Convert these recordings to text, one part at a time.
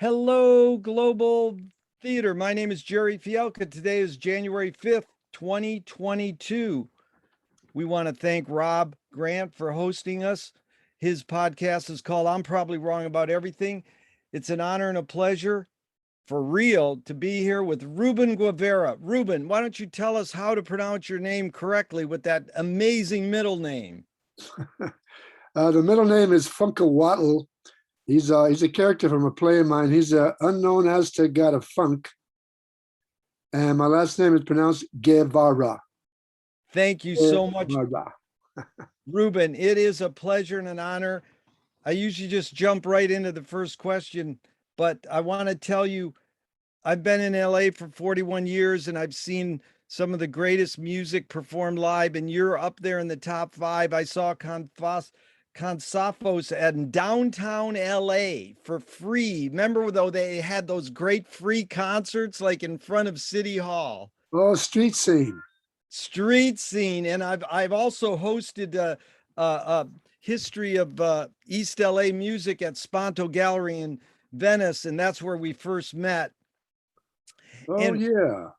Hello, Global Theater. My name is Jerry Fielka. Today is January 5th, 2022. We want to thank Rob Grant for hosting us. His podcast is called I'm Probably Wrong About Everything. It's an honor and a pleasure for real to be here with Rubén Guevara. Ruben, why don't you tell us how to pronounce your name correctly with that amazing middle name? The middle name is Funkahuatl. He's a character from a play of mine. He's an unknown Aztec god of funk. And my last name is pronounced Guevara. Thank you so much, Ruben. It is a pleasure and an honor. I usually just jump right into the first question, but I want to tell you, I've been in LA for 41 years and I've seen some of the greatest music performed live, and you're up there in the top 5. I saw Safos at downtown LA for free. Remember though, they had those great free concerts like in front of City Hall. Oh, street scene. Street scene. And I've also hosted a history of East LA music at Sponto Gallery in Venice, and that's where we first met. Oh, and yeah.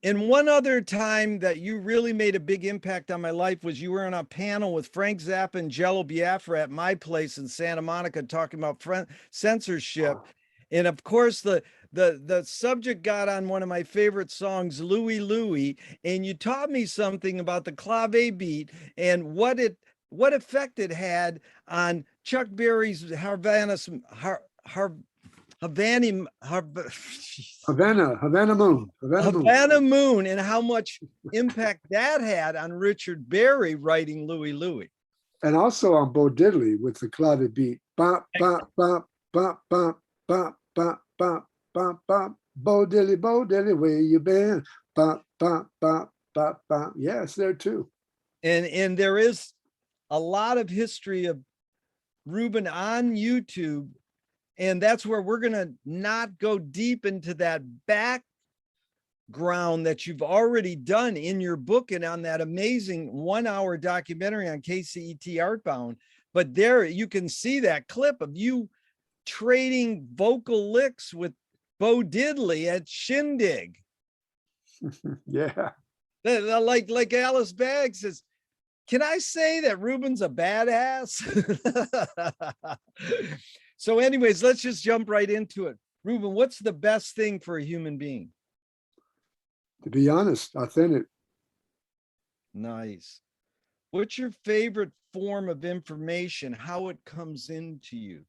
one other time that you really made a big impact on my life was you were on a panel with Frank Zappa and Jello Biafra at my place in Santa Monica talking about censorship. And of course, the subject got on one of my favorite songs, Louie Louie, and you taught me something about the clave beat and what effect it had on Chuck Berry's Havana Moon, and how much impact that had on Richard Berry writing Louie Louie. And also on Bo Diddley with the clave beat. Bop, bop, bop, bop, bop, bop, bop, bop, bop, bop. Bo Diddley, where you been? Bop, bop, bop, bop, bop. Yeah, it's there too. And there is a lot of history of Ruben on YouTube. And that's where we're going to not go deep into that background that you've already done in your book and on that amazing 1-hour documentary on KCET Artbound. But there you can see that clip of you trading vocal licks with Bo Diddley at Shindig. Yeah. Like Alice Baggs says, can I say that Ruben's a badass? So anyways, let's just jump right into it. Ruben, what's the best thing for a human being? To be honest, authentic. Nice. What's your favorite form of information, how it comes into you?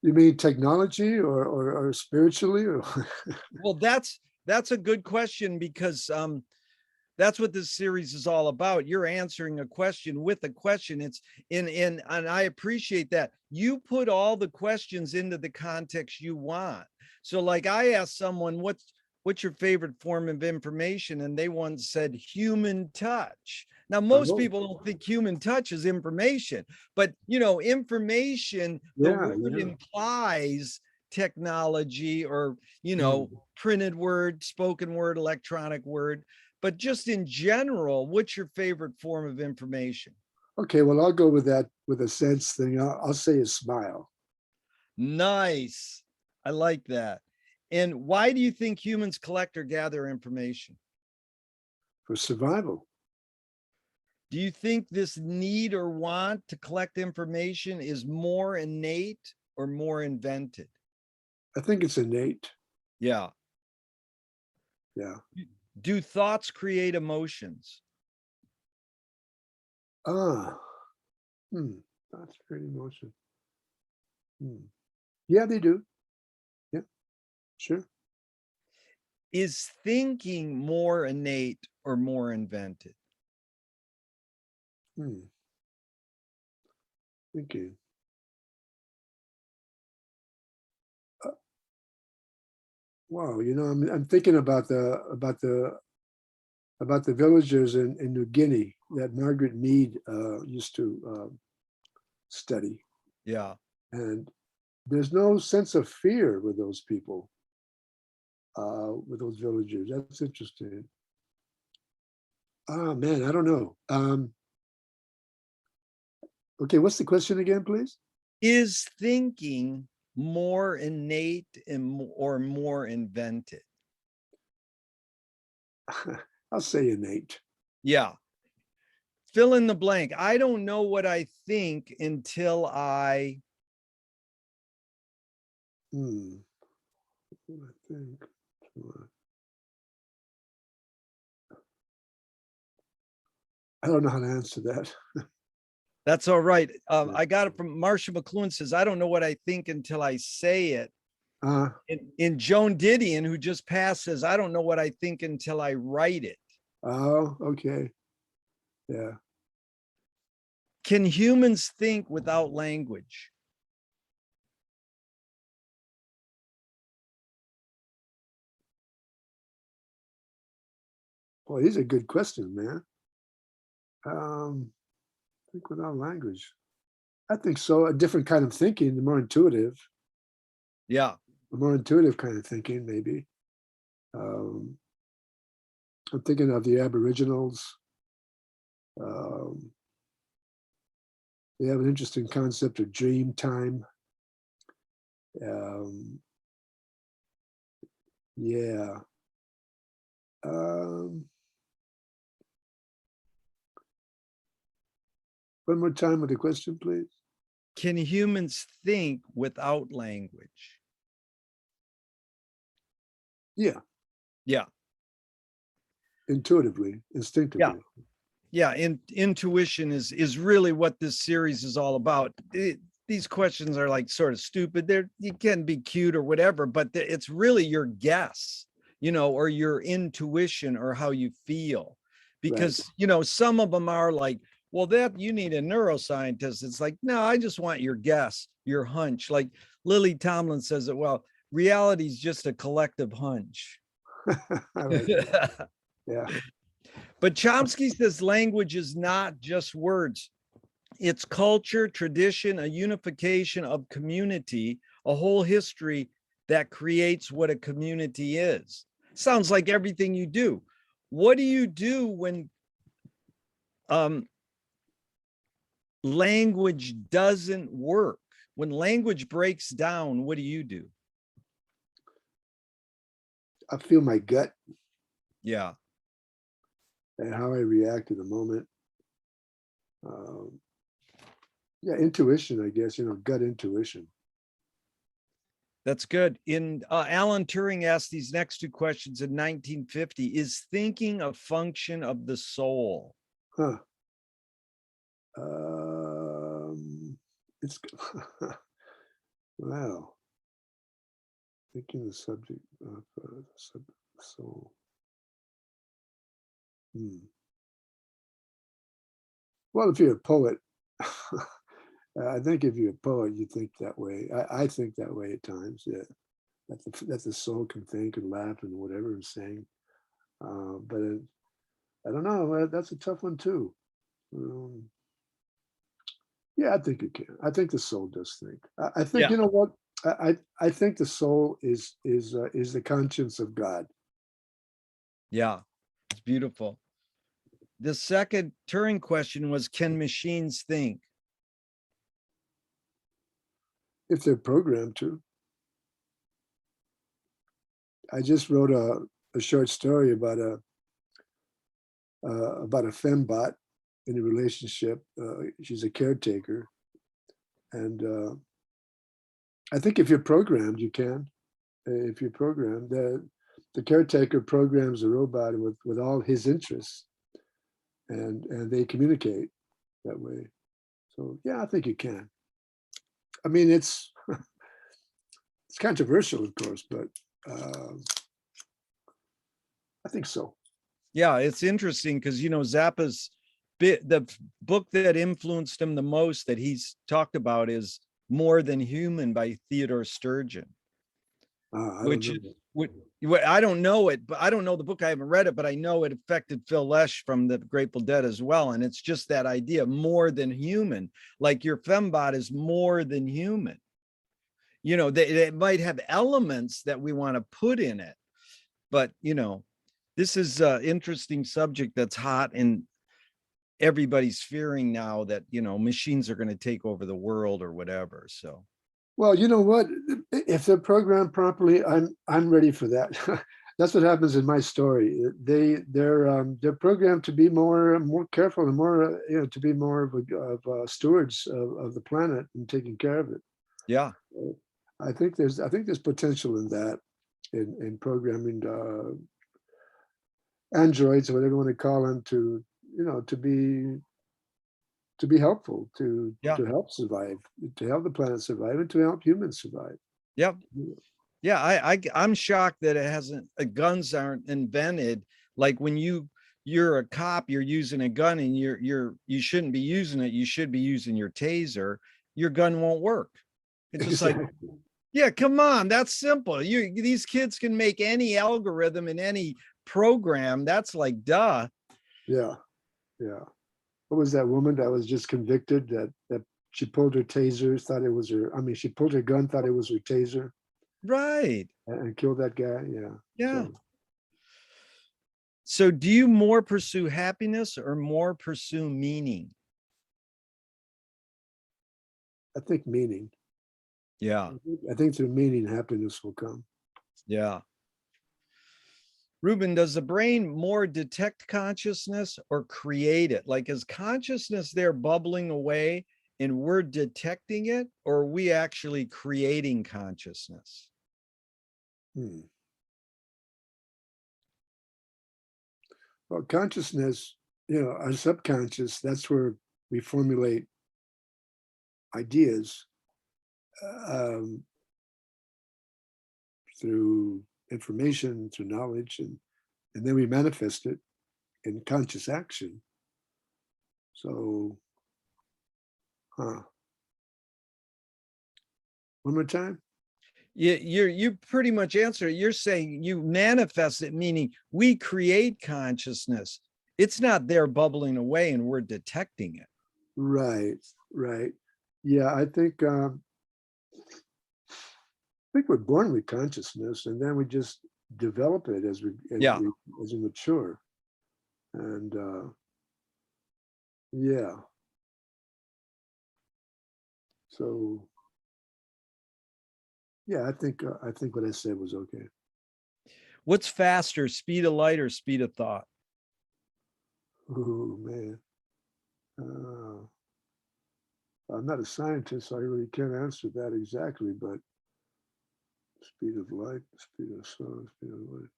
You mean technology or spiritually? Or Well, that's a good question, because that's what this series is all about. You're answering a question with a question. It's and I appreciate that. You put all the questions into the context you want. So like I asked someone, what's your favorite form of information? And they once said human touch. Now, most people don't think human touch is information, but information, the word implies technology or, printed word, spoken word, electronic word. But just in general, what's your favorite form of information? Okay, well, I'll go with that, with a sense thing. I'll say a smile. Nice. I like that. And why do you think humans collect or gather information? For survival. Do you think this need or want to collect information is more innate or more invented? I think it's innate. Yeah. Yeah. Do thoughts create emotions? Thoughts create emotion. Yeah, they do. Yeah, sure. Is thinking more innate or more invented? Thinking. Wow, I'm thinking about the villagers in New Guinea that Margaret Mead used to study. Yeah. And there's no sense of fear with those people, with those villagers. That's interesting. Oh man, I don't know. Okay, what's the question again, please? Is thinking more innate or more invented? I'll say innate. Yeah. Fill in the blank. I don't know what I think until I. I think. I don't know how to answer that. That's all right. I got it from Marcia McLuhan says, I don't know what I think until I say it. In Joan Didion, who just passed, says, I don't know what I think until I write it. Oh, okay. Yeah. Can humans think without language? Well, these are good questions, man. Think without language. I think so. A different kind of thinking, the more intuitive. Yeah. The more intuitive kind of thinking, maybe. I'm thinking of the Aboriginals. They have an interesting concept of dream time. Yeah. One more time with the question, please. Can humans think without language? Yeah. Yeah. Intuitively, instinctively. Yeah. Intuition is really what this series is all about. These questions are like sort of stupid. You can be cute or whatever, but it's really your guess, or your intuition or how you feel. Because, right. Some of them are like, well, that you need a neuroscientist. It's like, no, I just want your guess, your hunch. Like Lily Tomlin says it well, reality is just a collective hunch. Yeah. But Chomsky says language is not just words. It's culture, tradition, a unification of community, a whole history that creates what a community is. Sounds like everything you do. What do you do when language doesn't work? When language breaks down, what do you do? I feel my gut. Yeah. And how I react in the moment. Yeah, intuition, I guess, gut intuition. That's good. Alan Turing asked these next two questions in 1950. Is thinking a function of the soul? Huh. It's wow. Thinking the subject of the soul. Well, if you're a poet, I think if you're a poet, you think that way. I think that way at times, yeah. That the soul can think and laugh and whatever and sing. But I don't know. That's a tough one too. Yeah, I think it can. I think the soul does think. I think, Yeah. you know what? I think the soul is the conscience of God. Yeah, it's beautiful. The second Turing question was, can machines think? If they're programmed to. I just wrote a short story about a fembot in a relationship. She's a caretaker. And I think if you're programmed, you can. If you're programmed, the caretaker programs the robot with all his interests, and they communicate that way. So yeah, I think you can. I mean, it's it's controversial, of course, but I think so. Yeah, it's interesting because Zappa's the book that influenced him the most that he's talked about is More Than Human by Theodore Sturgeon. Which I don't know it, but I don't know the book. I haven't read it, but I know it affected Phil Lesh from the Grateful Dead as well. And it's just that idea, more than human, like your fembot is more than human. They might have elements that we want to put in it, but this is an interesting subject that's hot. And everybody's fearing now that, you know, machines are going to take over the world or whatever. So Well, you know what? If they're programmed properly, I'm ready for that. That's what happens in my story. They're programmed to be more careful and more to be more of stewards of the planet and taking care of it. yeah. I think there's potential in that in programming androids or whatever you want to call them to be helpful Yeah. to help survive, to help the planet survive, and to help humans survive. Yep. Yeah, I'm shocked that it hasn't guns aren't invented. Like when you're a cop, you're using a gun and you shouldn't be using it. You should be using your taser. Your gun won't work. It's just like, Exactly. yeah, come on, that's simple. These kids can make any algorithm in any program. That's like duh. Yeah, yeah. What was that woman that was just convicted that she pulled her taser, thought it was her? I mean, she pulled her gun, thought it was her taser, Right. and killed that guy. Yeah. Yeah. So So do you more pursue happiness or more pursue meaning? I think meaning. Yeah. I think through meaning, happiness will come. Yeah. Ruben, does the brain more detect consciousness or create it? Like, is consciousness there bubbling away and we're detecting it, or are we actually creating consciousness? Hmm. Well, consciousness, our subconscious, that's where we formulate ideas um, through information, through knowledge, and then we manifest it in conscious action. So, one more time. You pretty much answer it. You're saying you manifest it, meaning we create consciousness. It's not there bubbling away and we're detecting it. Right, right. Yeah, I think we're born with consciousness, and then we just develop it as we Yeah. as we mature. And yeah, so yeah, I think what I said was okay. What's faster, speed of light or speed of thought? Oh man, uh, I'm not a scientist, so I really can't answer that exactly. But speed of light, speed of sound, speed of light.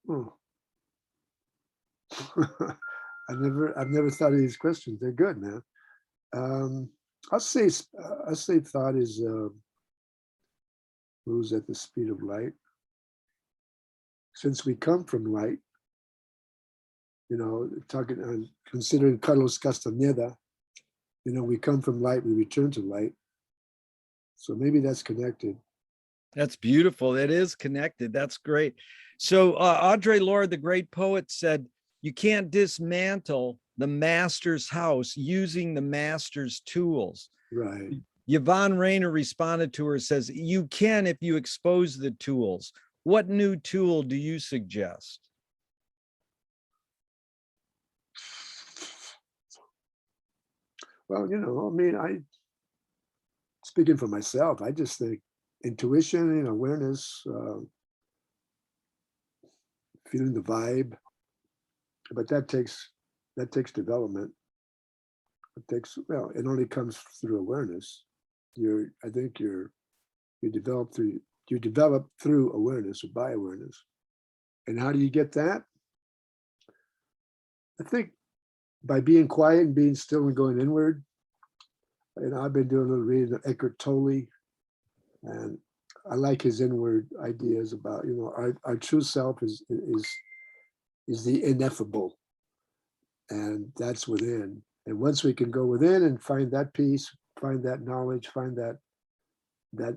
Oh, I've never thought of these questions. They're good, man. Um, I'll say thought is moves at the speed of light. Since we come from light, talking considering Carlos Castaneda, we come from light, we return to light. So maybe that's connected. That's beautiful. It is connected. That's great. So Audre Lorde, the great poet, said, you can't dismantle the master's house using the master's tools. Right. Yvonne Rainer responded to her, says, you can if you expose the tools. What new tool do you suggest? Well, speaking for myself, I just think intuition and awareness, feeling the vibe, but that takes development. It only comes through awareness. I think you develop through awareness or by awareness. And how do you get that? I think by being quiet and being still and going inward. I've been doing a little reading of Eckhart Tolle, and I like his inward ideas about our true self is the ineffable, and that's within. And once we can go within and find that peace, find that knowledge, find that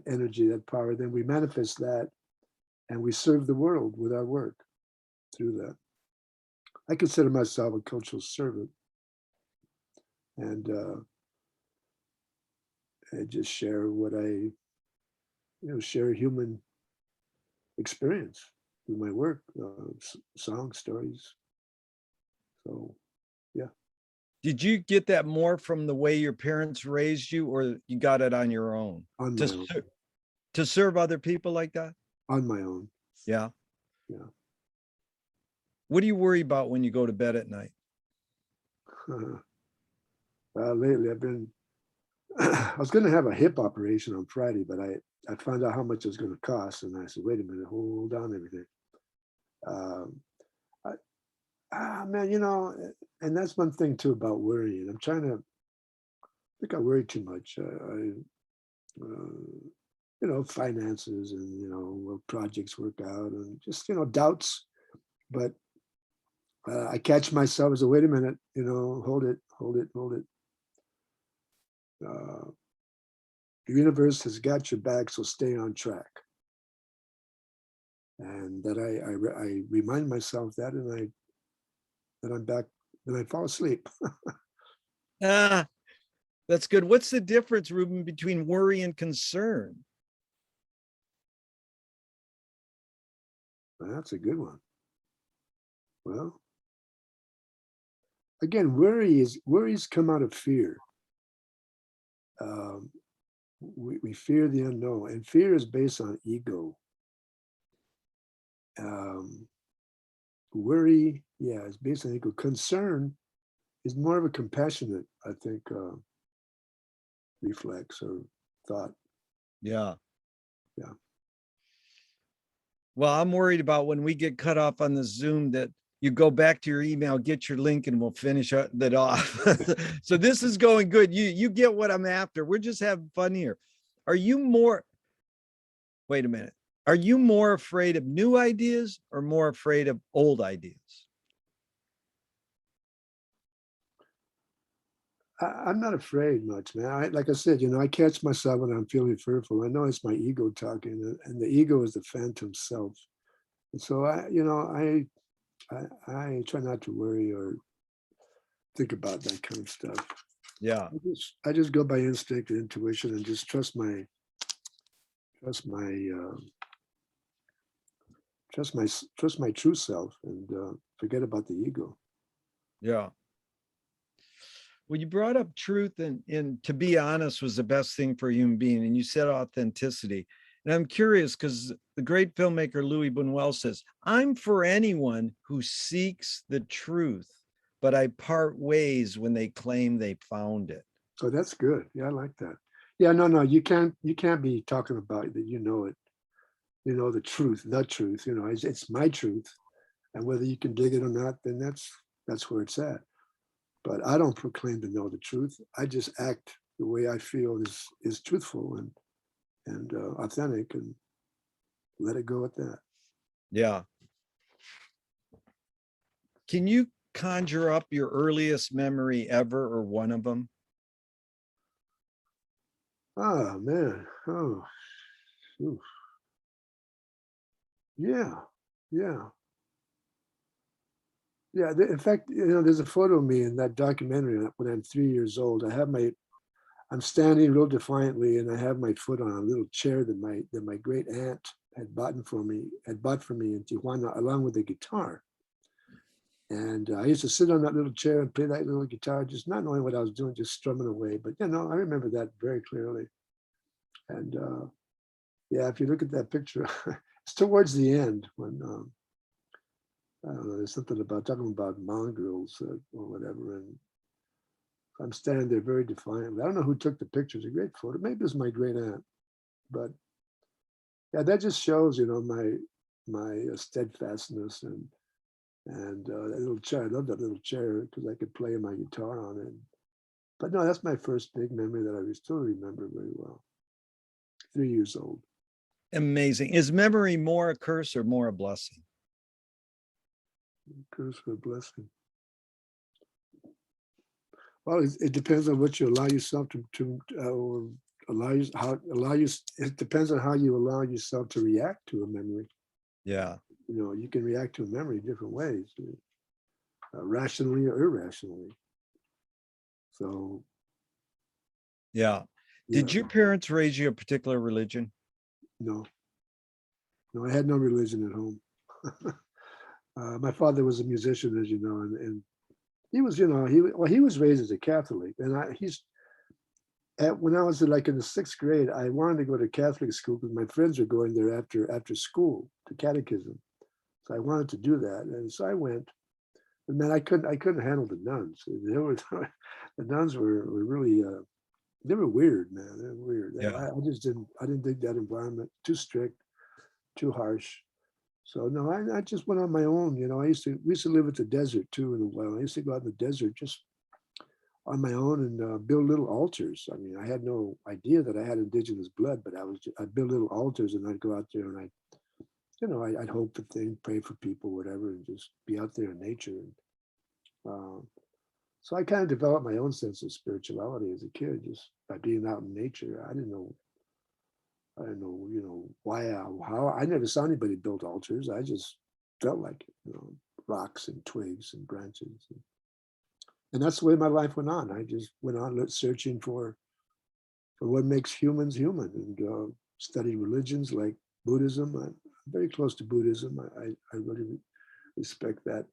energy, that power, then we manifest that, and we serve the world with our work through that. I consider myself a cultural servant, and I just share what I share human experience through my work, songs, stories. So Did you get that more from the way your parents raised you, or you got it on your own On my own. to serve other people like that? On my own. Yeah. Yeah. What do you worry about when you go to bed at night? Lately I've been, I was going to have a hip operation on Friday, but I found out how much it was going to cost. And I said, wait a minute, hold on everything. Man, and that's one thing too about worrying. I think I worry too much. Finances and, will projects work out and just, doubts. But I catch myself as a, wait a minute, hold it. The universe has got your back, so stay on track. And that I remind myself that, and I'm back, and I fall asleep. That's good. What's the difference, Ruben, between worry and concern? That's a good one. Well, again, worries come out of fear. We fear the unknown, and fear is based on ego. Worry, is based on ego. Concern is more of a compassionate, I think, reflex or thought. Yeah. Yeah. Well, I'm worried about when we get cut off on the Zoom that you go back to your email, get your link, and we'll finish that off. So this is going good. You get what I'm after. We're just having fun here. Wait a minute. Are you more afraid of new ideas or more afraid of old ideas? I'm not afraid much, man. Like I said, I catch myself when I'm feeling fearful. I know it's my ego talking, and the ego is the phantom self. And so I try not to worry or think about that kind of stuff. Yeah. I just go by instinct and intuition and just trust my true self and forget about the ego. Yeah. Well, you brought up truth, and to be honest was the best thing for a human being. And you said authenticity. And I'm curious because the great filmmaker Louie Louie says, I'm for anyone who seeks the truth, but I part ways when they claim they found it. Oh, that's good. Yeah, I like that. Yeah, no, you can't be talking about that. The truth, it's my truth. And whether you can dig it or not, then that's where it's at. But I don't proclaim to know the truth. I just act the way I feel is truthful and authentic, and let it go at that. Yeah. Can you conjure up your earliest memory ever, or one of them? Oh man. Oh. Oof. Yeah. In fact, there's a photo of me in that documentary when I'm 3 years old. I'm standing real defiantly, and I have my foot on a little chair that my great aunt had bought for me in Tijuana, along with a guitar. And I used to sit on that little chair and play that little guitar, just not knowing what I was doing, just strumming away. But I remember that very clearly. And if you look at that picture, it's towards the end when I don't know, there's something talking about mongrels or whatever. And I'm standing there very defiantly. I don't know who took the picture. It's a great photo. Maybe it was my great aunt. But yeah, that just shows, my steadfastness and that little chair. I love that little chair because I could play my guitar on it. But no, that's my first big memory that I still remember very well. 3 years old. Amazing. Is memory more a curse or more a blessing? Curse or blessing? Well, it depends on what you allow yourself or it depends on how you allow yourself to react to a memory. Yeah. You can react to a memory different ways, rationally or irrationally. So. Yeah. Did your parents raise you a particular religion? No, I had no religion at home. My father was a musician, as you know, and he was, you know, he was raised as a Catholic, and when I was like in the 6th grade, I wanted to go to Catholic school because my friends were going there after school to catechism. So I wanted to do that, and so I went. And man, I couldn't handle the nuns. They were the nuns were really they were weird, man. They were weird. Yeah. I didn't think that environment, too strict, too harsh. So no, I just went on my own. You know, we used to live at the desert too in a while. I used to go out in the desert just on my own and build little altars. I mean, I had no idea that I had indigenous blood, but I'd build little altars and I'd go out there and I'd hope for things, pray for people, whatever, and just be out there in nature. And, so I kind of developed my own sense of spirituality as a kid, just by being out in nature. I didn't know, why, how. I never saw anybody build altars. I just felt like it, rocks and twigs and branches. And that's the way my life went on. I just went on searching for what makes humans human, and studied religions like Buddhism. I'm very close to Buddhism. I really respect that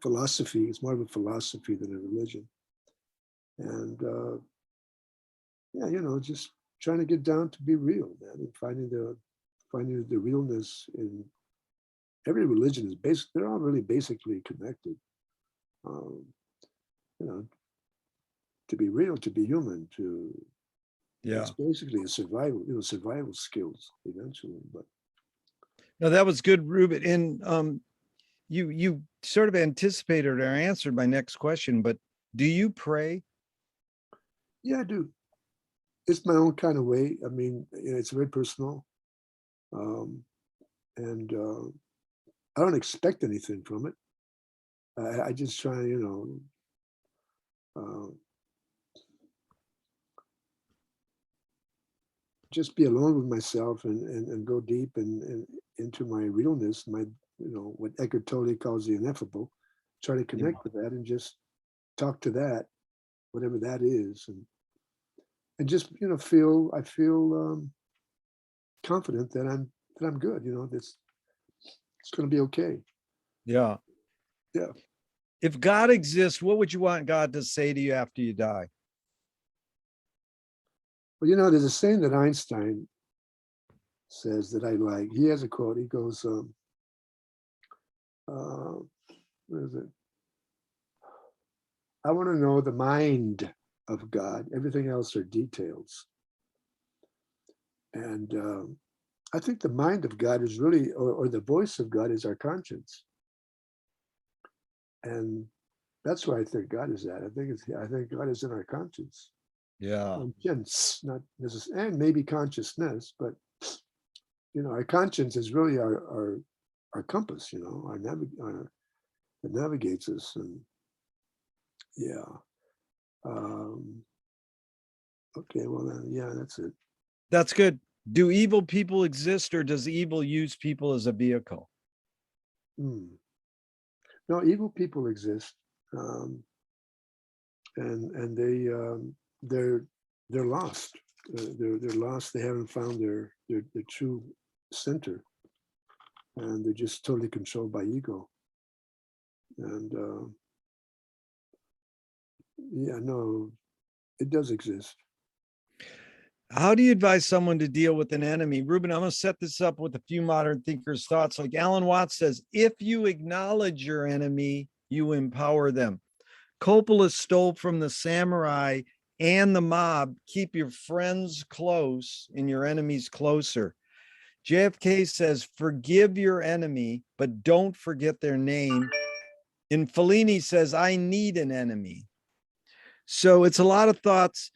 philosophy. It's more of a philosophy than a religion. And yeah, just trying to get down to be real, man, and finding the realness in every religion is basic. They're all really basically connected. Um, you know, to be real, to be human, Yeah. it's basically a survival skills eventually. But No, that was good, Ruben. And you sort of anticipated or answered my next question, but do you pray? yeah, I do. It's my own kind of way. I mean, it's very personal. Um, and I don't expect anything from it. I just try, uh, just be alone with myself and go deep and into my realness, what Eckhart Tolle calls the ineffable. Try to Yeah. connect with that and just talk to that, whatever that is, and just I feel confident that I'm good. It's going to be okay. Yeah. Yeah. If God exists, what would you want God to say to you after you die? Well, there's a saying that Einstein says that I like. He has a quote. He goes, what is it? I want to know the mind of God. Everything else are details. And I think the mind of God is really, or the voice of God is our conscience. And that's where I think God is at. I think God is in our conscience. Yeah. Conscience, not necessarily, and maybe consciousness, but our conscience is really our compass. It navigates us, and yeah. Okay, well then, yeah, that's it. That's good. Do evil people exist, or does evil use people as a vehicle? No, evil people exist, and they're lost. They're lost. They haven't found their true center, and they're just totally controlled by ego. And yeah, no, it does exist. How do you advise someone to deal with an enemy? Ruben, I'm going to set this up with a few modern thinkers' thoughts. Like Alan Watts says, if you acknowledge your enemy, you empower them. Coppola stole from the samurai and the mob. Keep your friends close and your enemies closer. JFK says, forgive your enemy, but don't forget their name. And Fellini says, I need an enemy. So it's a lot of thoughts.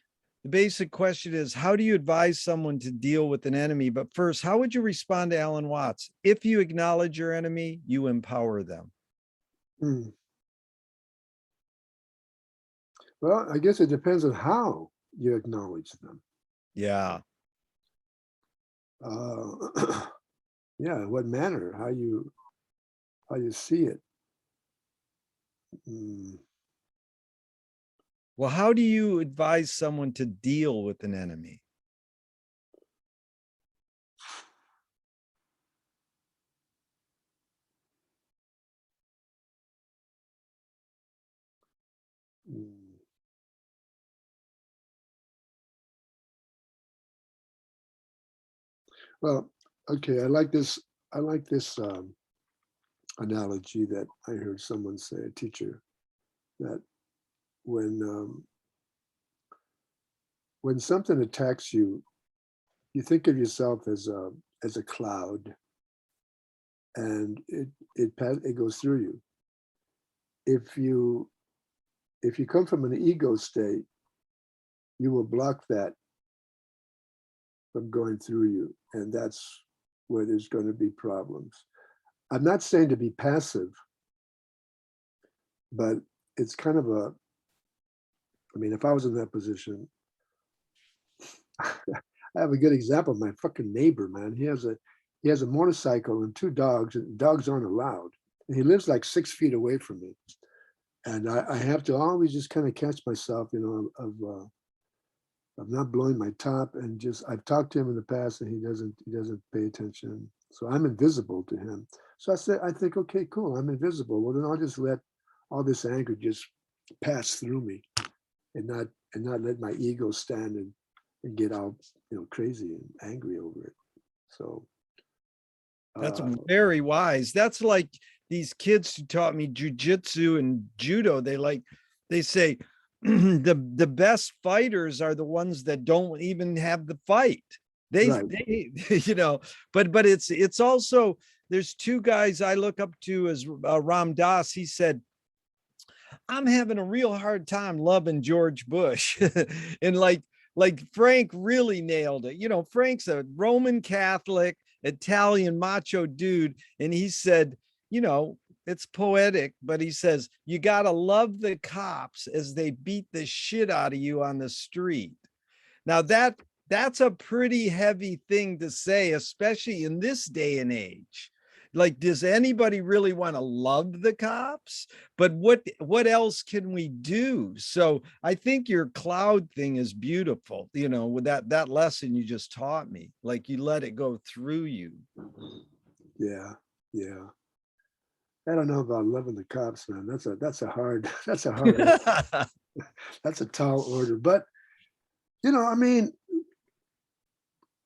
The basic question is, how do you advise someone to deal with an enemy? But first, how would you respond to Alan Watts? If you acknowledge your enemy, you empower them. Well, I guess it depends on how you acknowledge them. Yeah. Yeah, what manner, how you see it. Well, how do you advise someone to deal with an enemy? Well, okay, I like this. I like this analogy that I heard someone say, a teacher, that when when something attacks you, you think of yourself as a cloud, and it goes through you. If you come from an ego state, you will block that from going through you, and that's where there's going to be problems. I'm not saying to be passive, but it's kind of a, I mean, if I was in that position, I have a good example. My fucking neighbor, man. He has a motorcycle and two dogs, and dogs aren't allowed. And he lives like 6 feet away from me. And I have to always just kind of catch myself, you know, of not blowing my top, and just, I've talked to him in the past and he doesn't pay attention. So I'm invisible to him. So I think, okay, cool, I'm invisible. Well, then I'll just let all this anger just pass through me, and not let my ego stand and get all, you know, crazy and angry over it. So That's uh, very wise. That's like these kids who taught me jujitsu and judo. They say the best fighters are the ones that don't even have the fight. right, They you know, but it's also, there's two guys I look up to as Ram Dass. He said, I'm having a real hard time loving George Bush. And like Frank really nailed it. You know, Frank's a Roman Catholic, Italian macho dude. And he said, you know, it's poetic, but he says, you got to love the cops as they beat the shit out of you on the street. Now that's a pretty heavy thing to say, especially in this day and age. Like, does anybody really want to love the cops? But what else can we do? So I think your cloud thing is beautiful, you know, with that lesson you just taught me. Like, you let it go through you. yeah, yeah. I don't know about loving the cops, man. That's a hard that's a hard that's a tall order. But you know, I mean,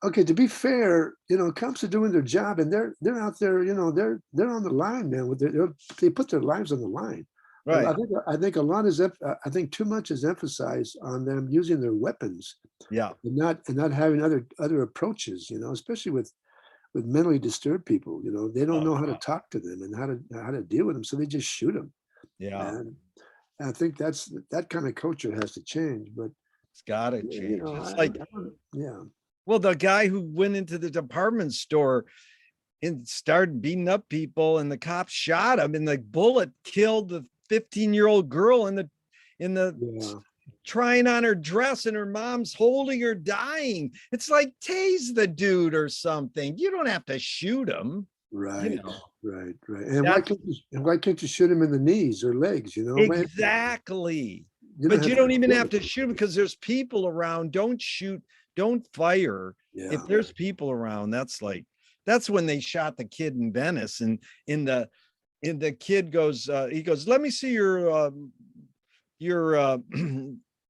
okay, to be fair, you know, cops are doing their job, and they're out there, you know, they're on the line, man. With they put their lives on the line. But Right. I think a lot is I think too much is emphasized on them using their weapons, Yeah. and not having other approaches. You know, especially with mentally disturbed people. You know, they don't know how to talk to them and how to deal with them, so they just shoot them. Yeah. And I think that kind of culture has to change. But It's got to you change. know, It's like, I don't, yeah. well, the guy who went into the department store and started beating up people, and the cops shot him, and the bullet killed the 15-year-old girl in the Yeah, trying on her dress, and her mom's holding her dying. It's like, tase the dude or something. You don't have to shoot him, you right, know. right. And That's why can't you shoot him in the knees or legs? You know, exactly. you don't But have you to don't even kill have him. to shoot him because there's people around. Don't shoot, don't fire. If Yeah, there's people around, that's when they shot the kid in Venice. And in the kid goes, he goes, let me see your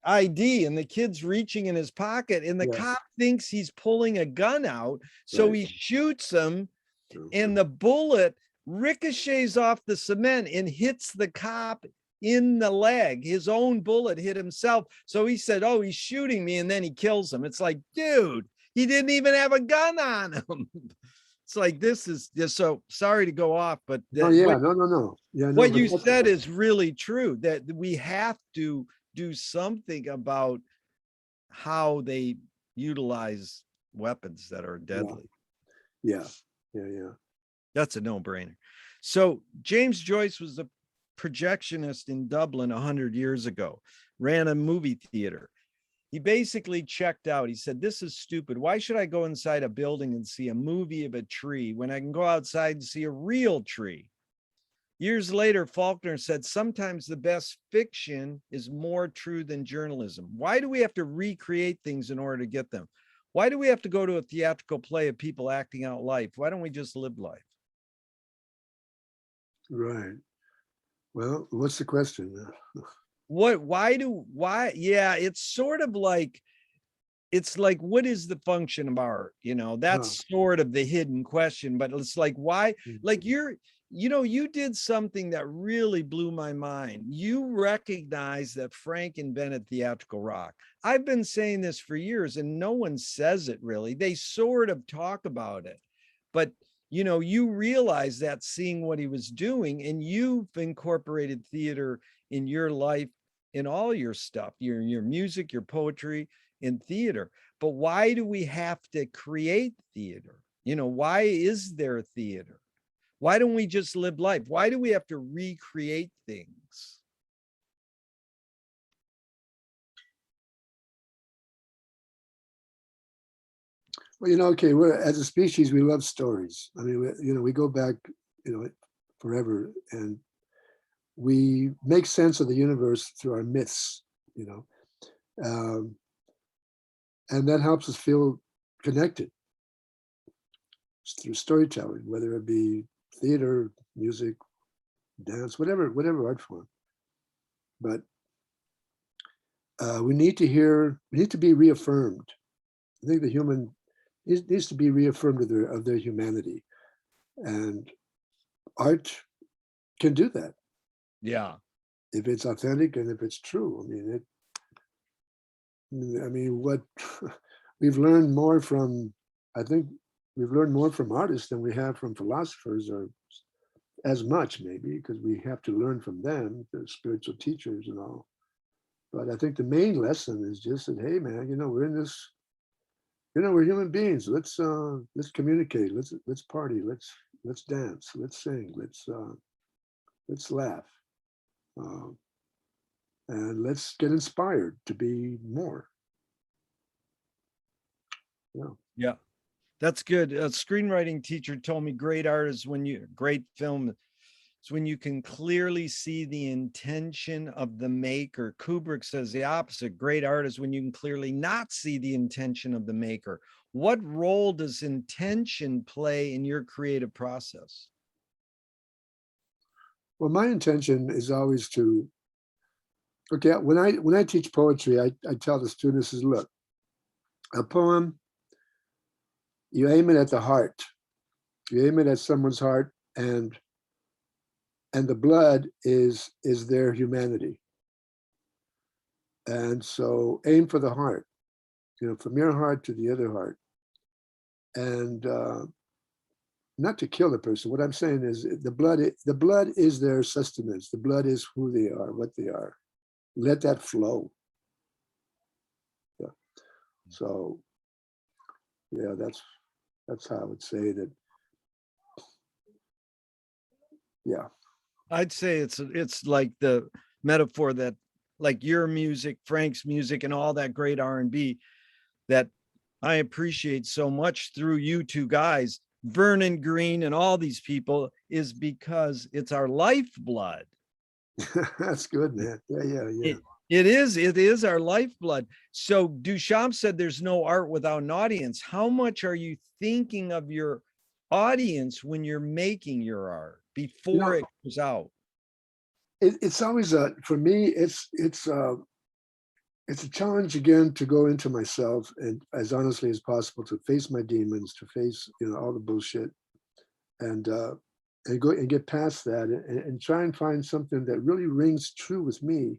ID, and the kid's reaching in his pocket, and the yeah, cop thinks he's pulling a gun out, so right. he shoots him, True. and the bullet ricochets off the cement and hits the cop in the leg. His own bullet hit himself, so he said, oh, he's shooting me, and then he kills him. It's like, dude, he didn't even have a gun on him. It's like, this is just, so sorry to go off, but Oh that yeah, no. Yeah, no, what but you said is really true, that we have to do something about how they utilize weapons that are yeah, deadly. yeah, yeah. That's a no-brainer. So James Joyce was a projectionist in Dublin 100 years ago, ran a movie theater. He basically checked out. He said, this is stupid. Why should I go inside a building and see a movie of a tree when I can go outside and see a real tree? Years later, Faulkner said, sometimes the best fiction is more true than journalism. Why do we have to recreate things in order to get them? Why do we have to go to a theatrical play of people acting out life? Why don't we just live life? Right. Well, what's the question? Why, yeah, it's sort of like it's like, what is the function of art? That's sort of the hidden question, but it's like, why, like you did something that really blew my mind. You recognize that Frank invented theatrical rock. I've been saying this for years and no one says it really. They sort of talk about it, but you realize that seeing what he was doing, and you've incorporated theater in your life, in all your stuff, your music, your poetry, in theater. But why do we have to create theater? Why is there theater? Why don't we just live life? Why do we have to recreate things? Well, okay, as a species, we love stories. I mean, we go back, forever, and we make sense of the universe through our myths, and that helps us feel connected through storytelling, whether it be theater, music, dance, whatever art form. But we need to be reaffirmed. I think the human needs to be reaffirmed of their humanity, and art can do that. Yeah, if it's authentic and if it's true. I mean, what we've learned more from, I think we've learned more from artists than we have from philosophers, or as much maybe, because we have to learn from them, the spiritual teachers and all. But I think the main lesson is just that, hey man, we're in this, we're human beings. Let's communicate. Let's party. Let's dance. Let's sing. Let's laugh. And let's get inspired to be more. Yeah, that's good. A screenwriting teacher told me great art is great film is when you can clearly see the intention of the maker. Kubrick says the opposite. Great art is when you can clearly not see the intention of the maker. What role does intention play in your creative process? Well, my intention is always to, okay, when I teach poetry, I tell the students is, look, a poem, you aim it at the heart. You aim it at someone's heart, and the blood is their humanity. And so aim for the heart, from your heart to the other heart. And not to kill the person. What I'm saying is the blood is their sustenance. The blood is who they are, what they are. Let that flow. Yeah. So yeah, that's how I would say that. Yeah. I'd say it's like the metaphor that, like your music, Frank's music, and all that great R&B that I appreciate so much through you two guys, Vernon Green and all these people, is because it's our lifeblood. That's good, man. Yeah. It is our lifeblood. So Duchamp said there's no art without an audience. How much are you thinking of your audience when you're making your art before it goes out? It's always for me, it's a challenge again to go into myself and as honestly as possible to face my demons, to face all the bullshit, and go and get past that, and try and find something that really rings true with me,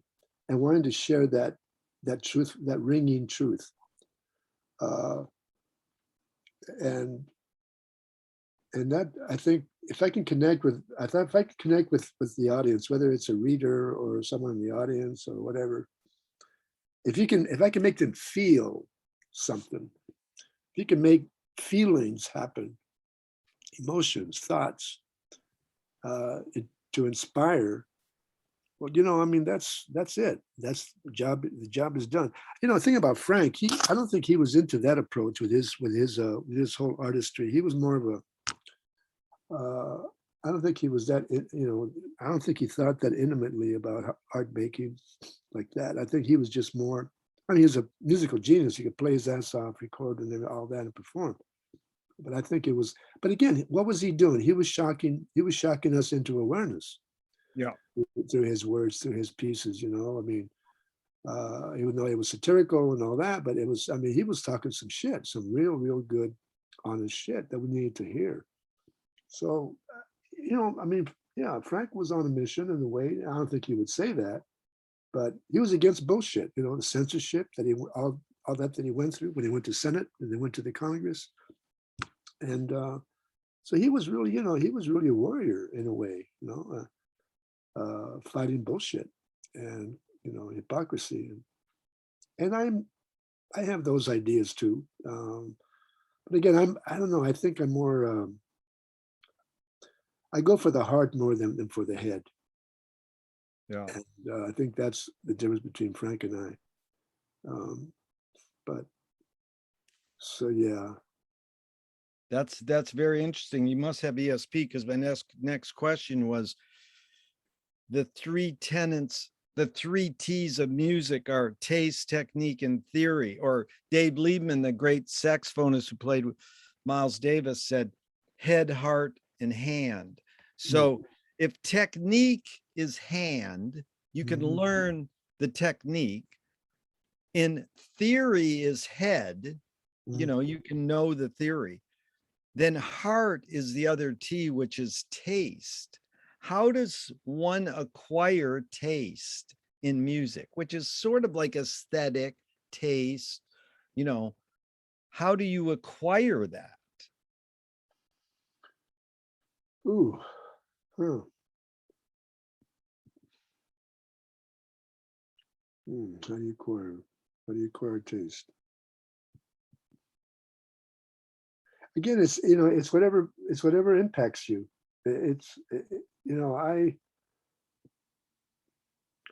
and wanting to share that truth, that ringing truth, and that, I think, if I can connect with the audience, whether it's a reader or someone in the audience or whatever, if I can make them feel something, if you can make feelings happen, emotions, thoughts, to inspire, well, that's it. That's the job. The job is done. The thing about Frank, I don't think he was into that approach with his whole artistry. He was more of a, I don't think he was that, I don't think he thought that intimately about art making like that. I think he was just more, he was a musical genius. He could play his ass off, record, and then all that, and perform. But I think it was, but again, what was he doing? He was shocking us into awareness. Yeah. Through his words, through his pieces, even though it was satirical and all that, but it was, I mean, he was talking some shit, some real good, honest shit that we needed to hear. So, I mean, yeah, Frank was on a mission in a way. I don't think he would say that, but he was against bullshit, the censorship that all that he went through when he went to Senate and then went to the Congress. And so he was really, he was really a warrior in a way, fighting bullshit and, hypocrisy. And I have those ideas too. But again, I don't know, I think I'm more, I go for the heart more than for the head. Yeah. And I think that's the difference between Frank and I. But so, yeah. That's very interesting. You must have ESP, because my next question was the three tenets, the three T's of music are taste, technique, and theory. Or Dave Liebman, the great saxophonist who played with Miles Davis, said head, heart, and hand. So if technique is hand, you can learn the technique. In theory is head, you can know the theory. Then heart is the other T, which is taste. How does one acquire taste in music, which is sort of like aesthetic taste? How do you acquire that? Ooh, huh. How do you acquire taste? Again, it's whatever impacts you. I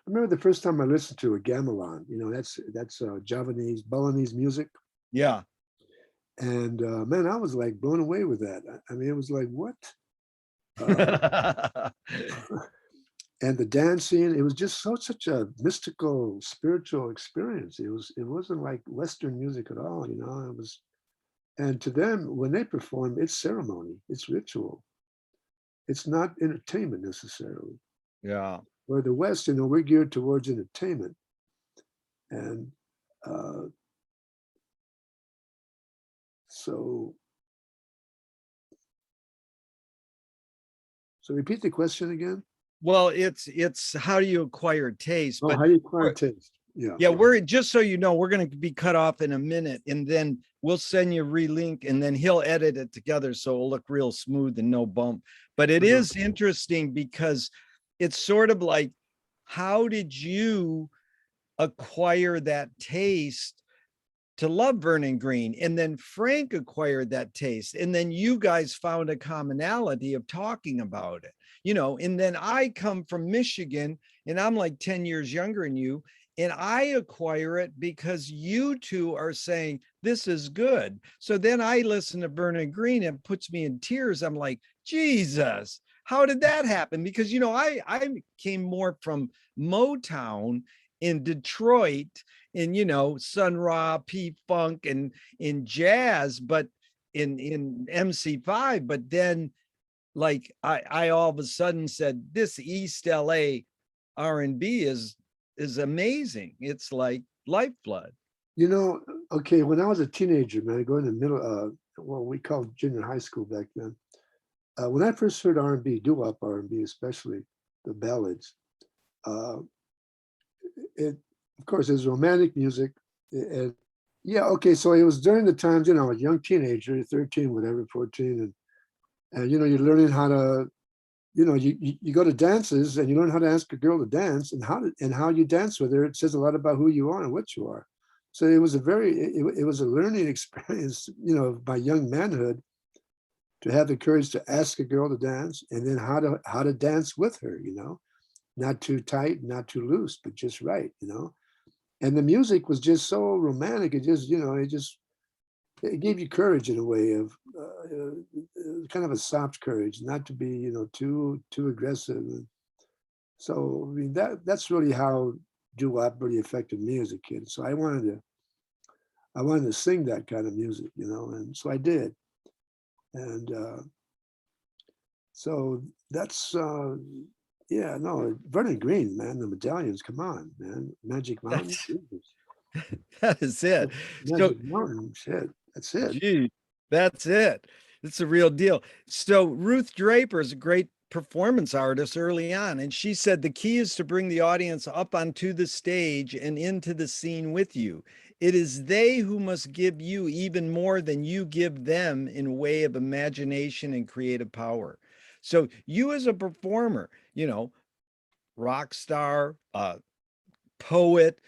remember the first time I listened to a gamelan. That's Javanese, Balinese music. Yeah. And man, I was like blown away with that. I mean, it was like, what? And the dancing, it was just such a mystical, spiritual experience. It wasn't like Western music at all. It was. And to them, when they perform, it's ceremony, it's ritual. It's not entertainment necessarily. Yeah. Where the West, we're geared towards entertainment. And so repeat the question again. Well, it's how do you acquire taste? Oh, but how do you acquire taste? Yeah. Yeah, we're just so you know, we're going to be cut off in a minute, and then we'll send you a relink, and then he'll edit it together so it'll look real smooth and no bump. But it is interesting because it's sort of like, how did you acquire that taste to love Vernon Green? And then Frank acquired that taste, and then you guys found a commonality of talking about it, and then I come from Michigan, and I'm like 10 years younger than you. And I acquire it because you two are saying this is good. So then I listen to Vernon Green and it puts me in tears. I'm like, Jesus, how did that happen? Because, I came more from Motown in Detroit, in, Sun Ra, P Funk, and in jazz, but in MC5. But then like I all of a sudden said, this East LA R&B is amazing. It's like lifeblood. Okay, when I was a teenager, man, going to middle, we called junior high school back then. When I first heard R&B, doo-wop R&B, especially the ballads, of course, it's romantic music. And yeah, okay, so it was during the times, a young teenager, 13, whatever, 14, and you're learning how to, you go to dances and you learn how to ask a girl to dance, and how you dance with her. It says a lot about who you are and what you are. So it was it was a learning experience, of my young manhood, to have the courage to ask a girl to dance, and then how to dance with her, not too tight, not too loose, but just right, And the music was just so romantic. It just, it gave you courage in a way of kind of a soft courage, not to be, too aggressive. So I mean, that's really how doo-wop really affected me as a kid. So I wanted to sing that kind of music, and so I did. And so that's Yeah, no, Vernon Green, man, the medallions, come on, man. Magic Mountain, That's Jesus. that is it. So, Magic Mountain, shit, that's it. gee, that's it. It's a real deal. So Ruth Draper is a great performance artist early on, and she said the key is to bring the audience up onto the stage and into the scene with you. It is they who must give you even more than you give them in way of imagination and creative power. So you as a performer, rock star, poet,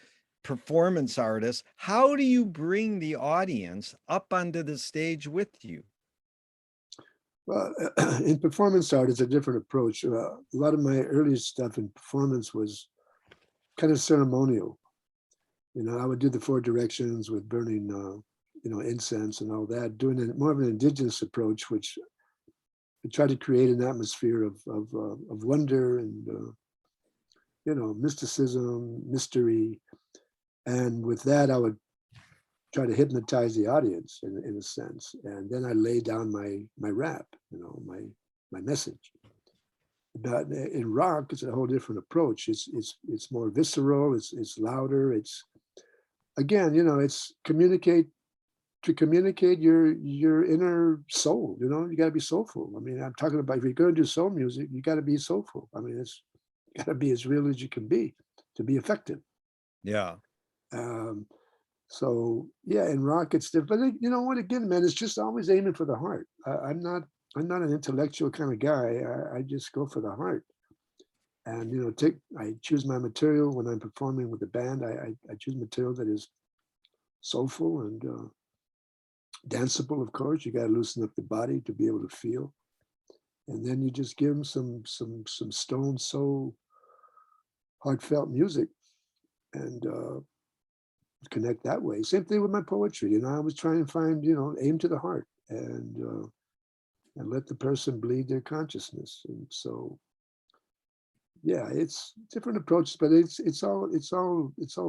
performance artist, how do you bring the audience up onto the stage with you? Well, in performance art, it's a different approach. A lot of my earliest stuff in performance was kind of ceremonial. I would do the four directions with burning, incense and all that, doing more of an indigenous approach, which tried to create an atmosphere of wonder and mysticism, mystery, and with that, I would try to hypnotize the audience in a sense, and then I lay down my rap, my message. But in rock, it's a whole different approach. It's more visceral. It's louder. It's again, it's communicate your inner soul. You got to be soulful. I mean, I'm talking about if you're going to do soul music, you got to be soulful. I mean, it's got to be as real as you can be to be effective. Yeah. Um, so yeah, in rock it's different. But you know what? Again, man, it's just always aiming for the heart. I'm not an intellectual kind of guy. I just go for the heart. And I choose my material when I'm performing with the band. I choose material that is soulful and danceable. Of course, you got to loosen up the body to be able to feel. And then you just give them some stone soul, heartfelt music, and connect that way. Same thing with my poetry. I was trying to find, aim to the heart and let the person bleed their consciousness. And so, yeah, it's different approaches, but it's all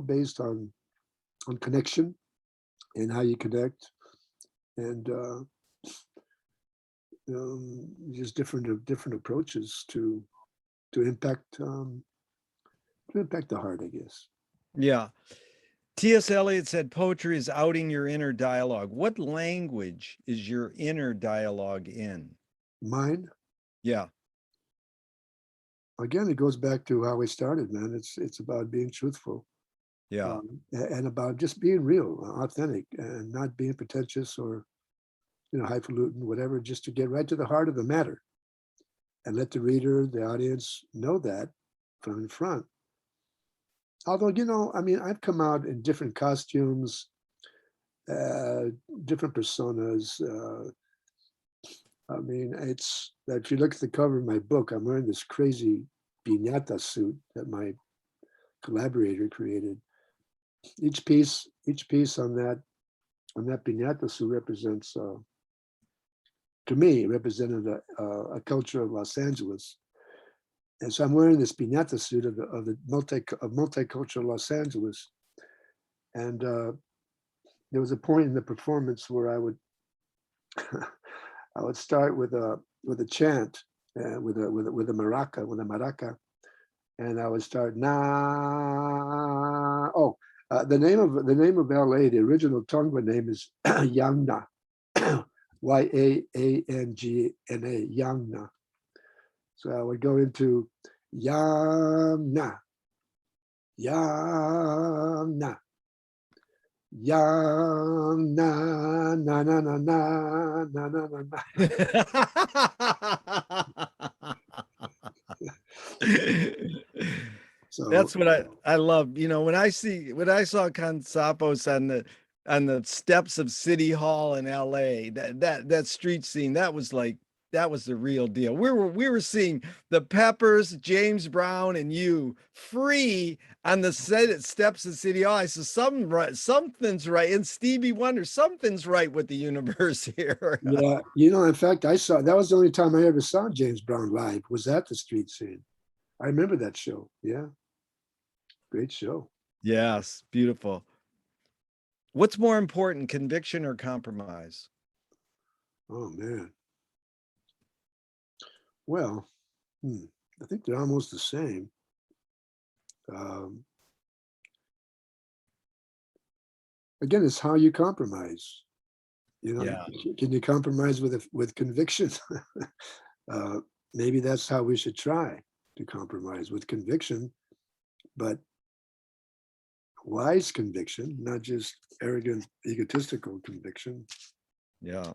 based on connection and how you connect, and just different approaches to impact the heart, I guess. Yeah. T.S. Eliot said poetry is outing your inner dialogue. What language is your inner dialogue in? Mine, Yeah. again, it goes back to how we started, man. It's about being truthful, Yeah. and about just being real, authentic, and not being pretentious or highfalutin, whatever, just to get right to the heart of the matter and let the reader, the audience know that from in front. Although, I mean, I've come out in different costumes, uh, different personas. I mean, it's if you look at the cover of my book, I'm wearing this crazy piñata suit that my collaborator created. Each piece on that piñata suit represents, to me, represented a culture of Los Angeles. And so I'm wearing this piñata suit of multicultural Los Angeles. And there was a point in the performance where I would I would start with a chant, with a maraca, and I would start na. Oh, the name of LA, the original Tongva name is Yangna, Yangna, Yangna. So I would go into Yangna, Yangna, Yangna, na na na na na na na na. So That's what I love. When I saw Safos on the steps of City Hall in LA, that street scene, that was the real deal. We were seeing the Peppers, James Brown, and you free on the steps of City Hall. I said, something's right. And Stevie Wonder, something's right with the universe here. yeah, in fact, that was the only time I ever saw James Brown live, was at the street scene. I remember that show. Yeah, great show. Yes, beautiful. What's more important, conviction or compromise? Oh man. Well, I think they're almost the same. Again, it's how you compromise. You know, Yeah. can you compromise with conviction? Maybe that's how we should try to compromise, with conviction, but wise conviction, not just arrogant, egotistical conviction. Yeah.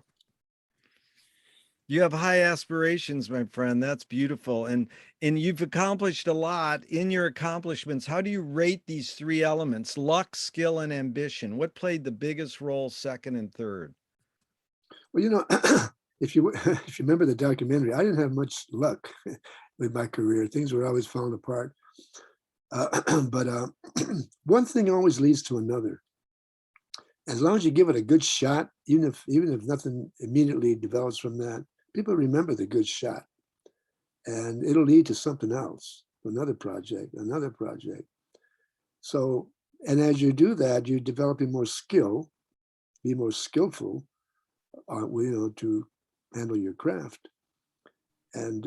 You have high aspirations, my friend. That's beautiful. And you've accomplished a lot. In your accomplishments, how do you rate these three elements: luck, skill, and ambition? What played the biggest role, second and third? Well, you know, if you if you remember the documentary, I didn't have much luck with my career. Things were always falling apart. But one thing always leads to another. As long as you give it a good shot, even if nothing immediately develops from that, people remember the good shot, and it'll lead to something else, another project, another project. So, and as you do that, you're developing more skill, be more skillful, to handle your craft. And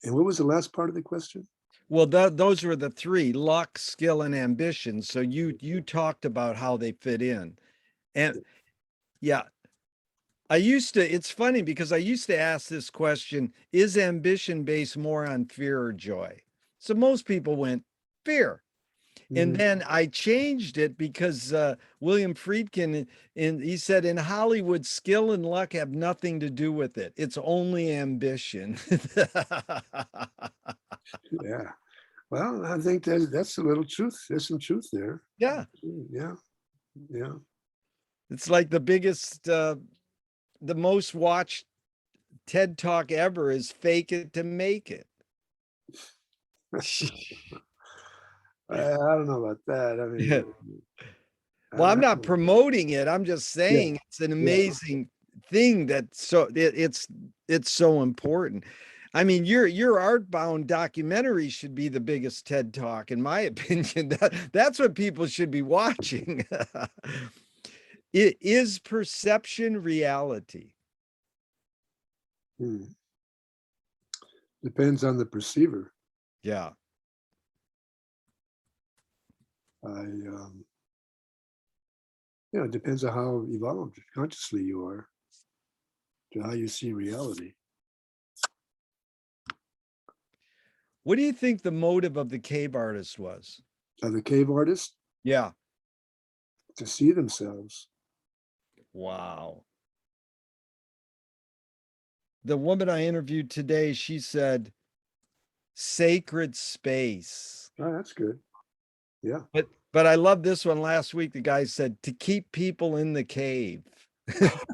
what was the last part of the question? Well, those were the three: luck, skill, and ambition. So you talked about how they fit in. And yeah, it's funny because I used to ask this question: is ambition based more on fear or joy? So most people went fear. And Mhm. then I changed it because William Friedkin, he said, in Hollywood, skill and luck have nothing to do with it. It's only ambition. Yeah. Well, I think that's a little truth. There's some truth there. Yeah, Yeah. Yeah. it's like the most watched TED Talk ever is "Fake It to Make It." I don't know about that. I Yeah. mean, Well, I'm I not don't know. promoting it. I'm just Yeah. saying it's an Yeah. amazing thing it's so important. I mean, your Artbound documentary should be the biggest TED Talk, in my opinion. That's what people should be watching. It is perception reality. Hmm. Depends on the perceiver. Yeah. I, it depends on how evolved consciously you are to how you see reality. What do you think the motive of the cave artist was? The cave artists, Yeah. to see themselves. Wow. The woman I interviewed today, she said sacred space. Oh, that's good. Yeah. But I love this one. Last week the guy said to keep people in the cave. That's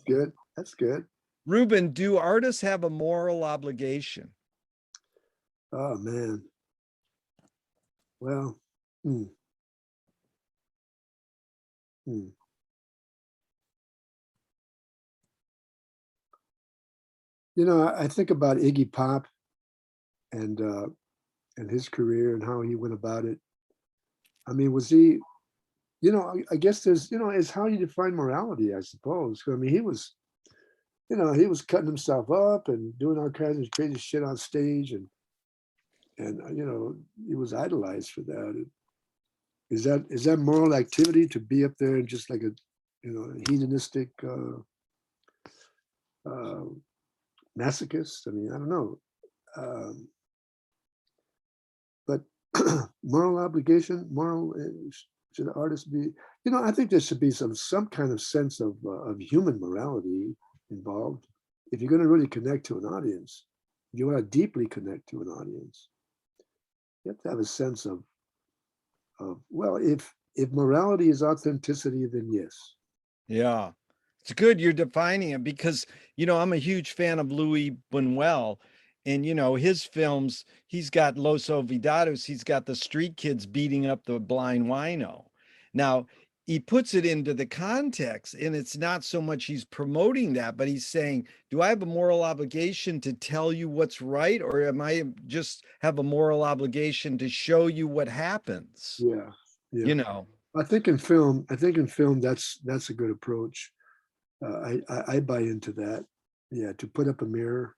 good. That's good. Ruben, do artists have a moral obligation? Oh man. Well, hmm, hmm. I think about Iggy Pop and and his career and how he went about it. I mean, was he? I guess there's, it's how you define morality, I suppose. I mean, he was cutting himself up and doing all kinds of crazy shit on stage, and he was idolized for that. Is that moral activity to be up there and just like a, hedonistic uh, masochist? I mean, I don't know. Um, but moral obligation, should artists be? I think there should be some kind of sense of human morality involved. If you're going to really connect to an audience, if you want to deeply connect to an audience, you have to have a sense of well, if morality is authenticity, then yes. Yeah. It's good you're defining it because, I'm a huge fan of Louis Buñuel and, his films, he's got Los Olvidados, he's got the street kids beating up the blind wino. Now, he puts it into the context and it's not so much he's promoting that, but he's saying, do I have a moral obligation to tell you what's right? Or am I just have a moral obligation to show you what happens? Yeah, yeah. You know, I think in film, that's a good approach. I buy into that. Yeah, to put up a mirror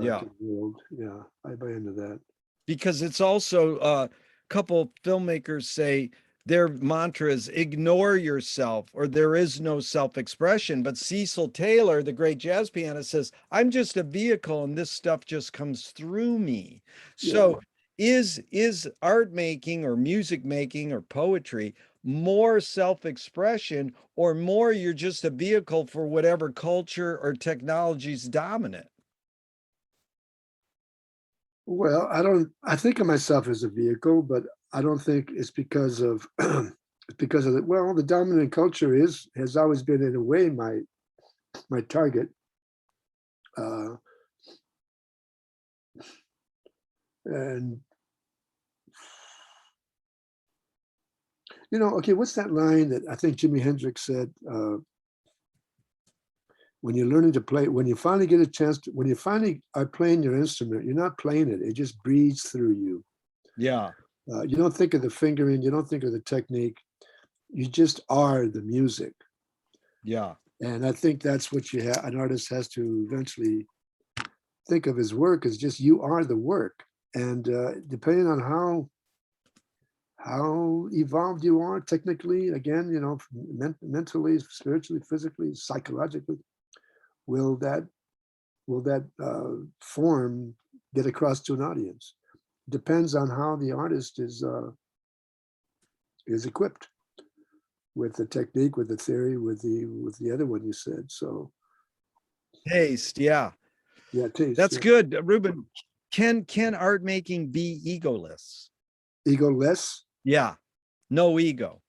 Yeah. to the world. Yeah, I buy into that. Because it's also a couple filmmakers say their mantra is ignore yourself or there is no self-expression. But Cecil Taylor, the great jazz pianist, says, I'm just a vehicle and this stuff just comes through me. Yeah. So is art making or music making or poetry more self-expression or more you're just a vehicle for whatever culture or technology is dominant? Well, I think of myself as a vehicle, but I don't think it's because of it's because of the dominant culture has always been in a way my target. Uh, and okay, what's that line that I think Jimi Hendrix said? When you're learning to play, when you finally get a chance to, when you finally are playing your instrument, you're not playing it; it just breathes through you. Yeah. You don't think of the fingering, you don't think of the technique. You just are the music. Yeah. And I think that's what an artist has to eventually think of his work as just you are the work. And depending on how evolved you are technically, again, mentally, spiritually, physically, psychologically, will that form get across to an audience? Depends on how the artist is equipped with the technique, with the theory, with the other one you said. So Taste. Yeah. yeah, taste. That's Yeah. good. Ruben, can art making be egoless? Egoless. Yeah. No ego.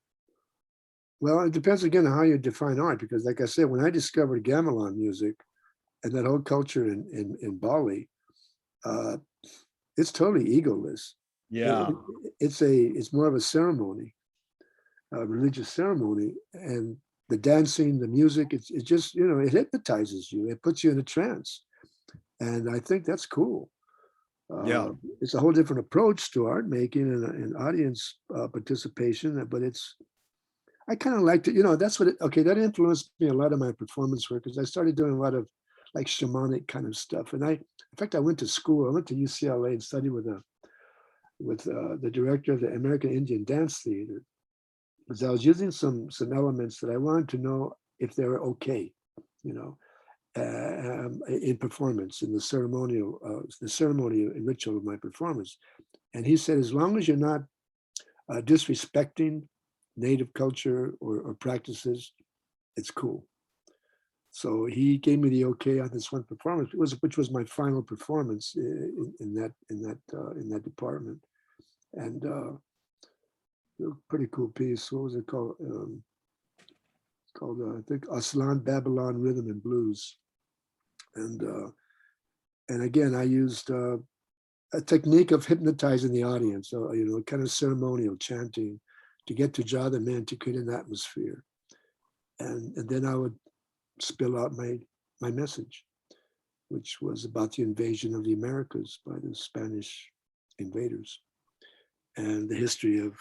Well, it depends again on how you define art, because like I said, when I discovered gamelan music and that whole culture in Bali, uh, it's totally egoless. Yeah. It's more of a ceremony, a religious ceremony, and the dancing, the music, it just it hypnotizes you. It puts you in a trance, and I think that's cool. Yeah. It's a whole different approach to art making and audience participation, but I kind of liked it. That's okay, that influenced me a lot of my performance work because I started doing a lot of like shamanic kind of stuff. And in fact, I went to school. I went to UCLA and studied with the director of the American Indian Dance Theater because I was using some elements that I wanted to know if they were okay, you know, in performance, in the ceremony and ritual of my performance. And he said, as long as you're not disrespecting native culture or practices, it's cool. So he gave me the okay on this one performance, which was my final performance in that department, and pretty cool piece. What was it called? I think Aslan Babylon Rhythm and Blues, and again I used a technique of hypnotizing the audience, kind of ceremonial chanting to get to draw them in to create an atmosphere, and then I would spill out my message, which was about the invasion of the Americas by the Spanish invaders and the history of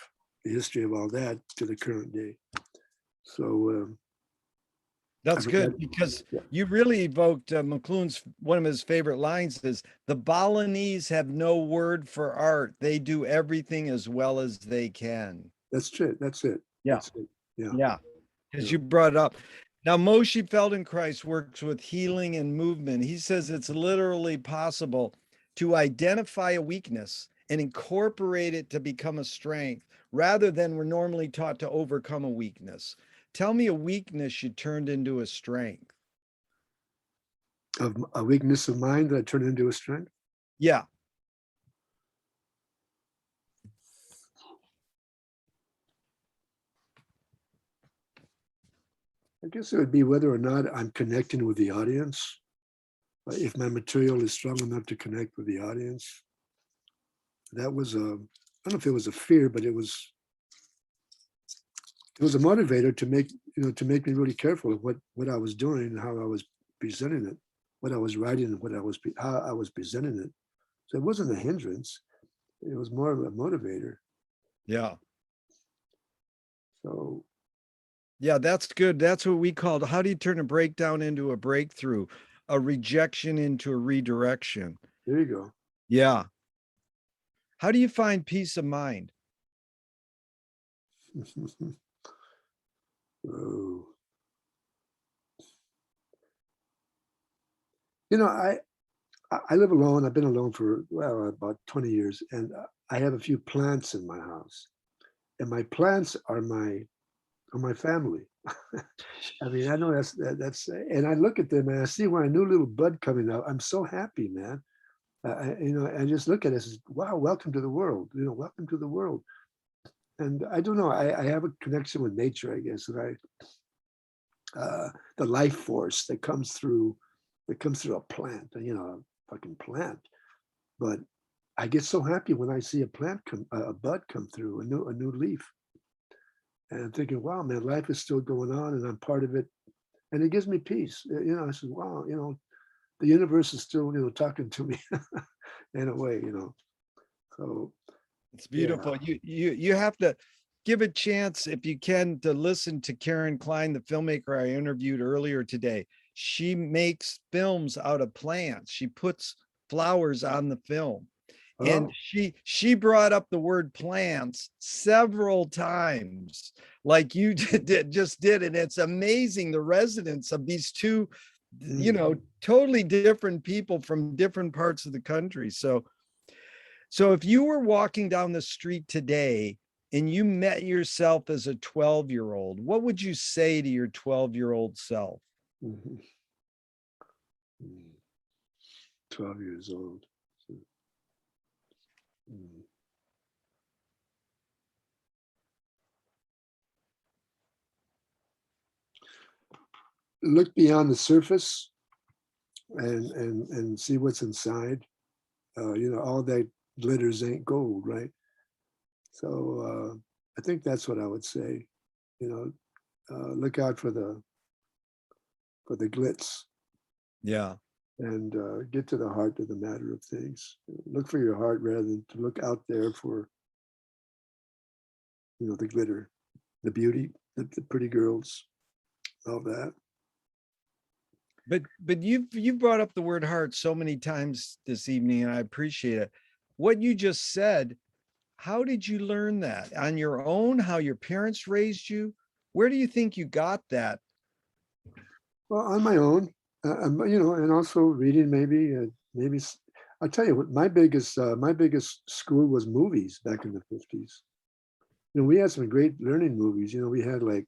all that to the current day. So That's good because yeah. you really evoked McLuhan's one of his favorite lines is the Balinese have no word for art. They do everything as well as they can. That's true. That's it. Yeah. That's it. Yeah. Yeah. As Yeah. you brought up. Now, Moshe Feldenkrais works with healing and movement. He says it's literally possible to identify a weakness and incorporate it to become a strength rather than we're normally taught to overcome a weakness. Tell me a weakness you turned into a strength. Of a weakness of mine that I turned into a strength. Yeah. I guess it would be whether or not I'm connecting with the audience. If my material is strong enough to connect with the audience. That was I don't know if it was a fear, but it was a motivator to make me really careful of what I was doing and how I was presenting it, what I was writing and how I was presenting it. So it wasn't a hindrance. It was more of a motivator. Yeah. So Yeah, that's good. That's what we called, how do you turn a breakdown into a breakthrough, a rejection into a redirection? There you go. Yeah. How do you find peace of mind? Oh. You know, I live alone. I've been alone for, well, about 20 years, and I have a few plants in my house, and my plants are my family. I mean, I know that's, and I look at them and I see when a new little bud coming up. I'm so happy, man. You know, I just look at it as, wow, welcome to the world. You know, welcome to the world. And I don't know, I have a connection with nature, I guess, and the life force that comes through a plant, you know, a fucking plant. But I get so happy when I see a plant come, a bud come through, a new leaf, and I'm thinking, wow, man, life is still going on, and I'm part of it, and it gives me peace. You know, I said, wow, you know, the universe is still, you know, talking to me in a way, you know. So It's yeah. beautiful. You have to give a chance, if you can, to listen to Karen Klein, the filmmaker I interviewed earlier today. She makes films out of plants. She puts flowers on the film. And Oh, she brought up the word plants several times, like you just did. And it's amazing the resonance of these two, you mm. know, totally different people from different parts of the country. So if you were walking down the street today and you met yourself as a 12-year-old, what would you say to your 12-year-old self? Mhm. Mm. 12 years old. So, mm. Look beyond the surface and see what's inside. You know, all that glitters ain't gold, right? So I think that's what I would say. You know, look out for the glitz Yeah. and get to the heart of the matter of things. Look for your heart rather than to look out there for, you know, the glitter, the beauty, the pretty girls, all that. But you've brought up the word heart so many times this evening, and I appreciate it. What you just said, how did you learn that? On your own? How your parents raised you? Where do you think you got that? Well, on my own, you know, and also reading maybe, I'll tell you what, my biggest school was movies back in the 50s. You know, we had some great learning movies. You know, we had like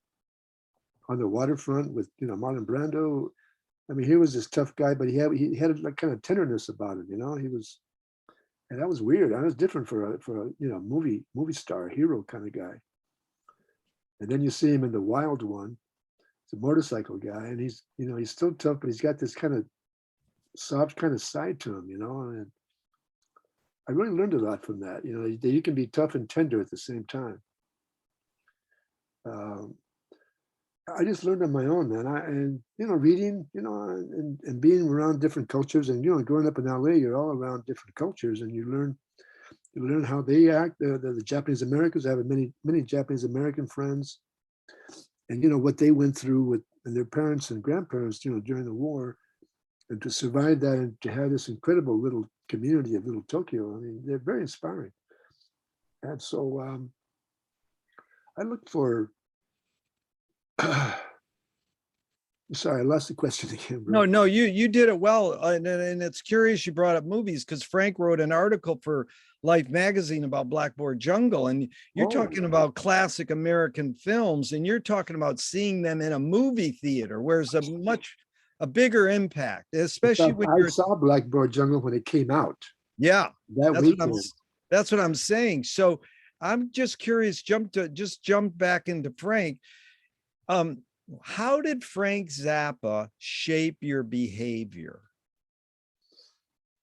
On the Waterfront with, you know, Marlon Brando. I mean, he was this tough guy, but he had like kind of tenderness about him. You know, he was, and that was weird. I was different for a you know movie star hero kind of guy. And then you see him in The Wild One. He's a motorcycle guy, and he's, you know, he's still tough, but he's got this kind of soft kind of side to him. You know, and I really learned a lot from that. You know, that you can be tough and tender at the same time. Um, I just learned on my own, man. And you know, reading, you know, and being around different cultures, and you know, growing up in LA, you're all around different cultures, and you learn how they act. The Japanese Americans, I have many Japanese American friends, and you know what they went through with and their parents and grandparents, you know, during the war, and to survive that and to have this incredible little community of little Tokyo. I mean, they're very inspiring. And so I look for. Sorry, I lost the question again, No, bro. no, you did it well, and it's curious you brought up movies because Frank wrote an article for Life magazine about Blackboard Jungle, and you're Oh, talking about classic American films, and you're talking about seeing them in a movie theater, where it's a bigger impact, especially when I you're, saw Blackboard Jungle when it came out yeah, that that's what I'm weekend. that's what I'm saying. So I'm just curious, jump back into Frank. Um, how did Frank Zappa shape your behavior?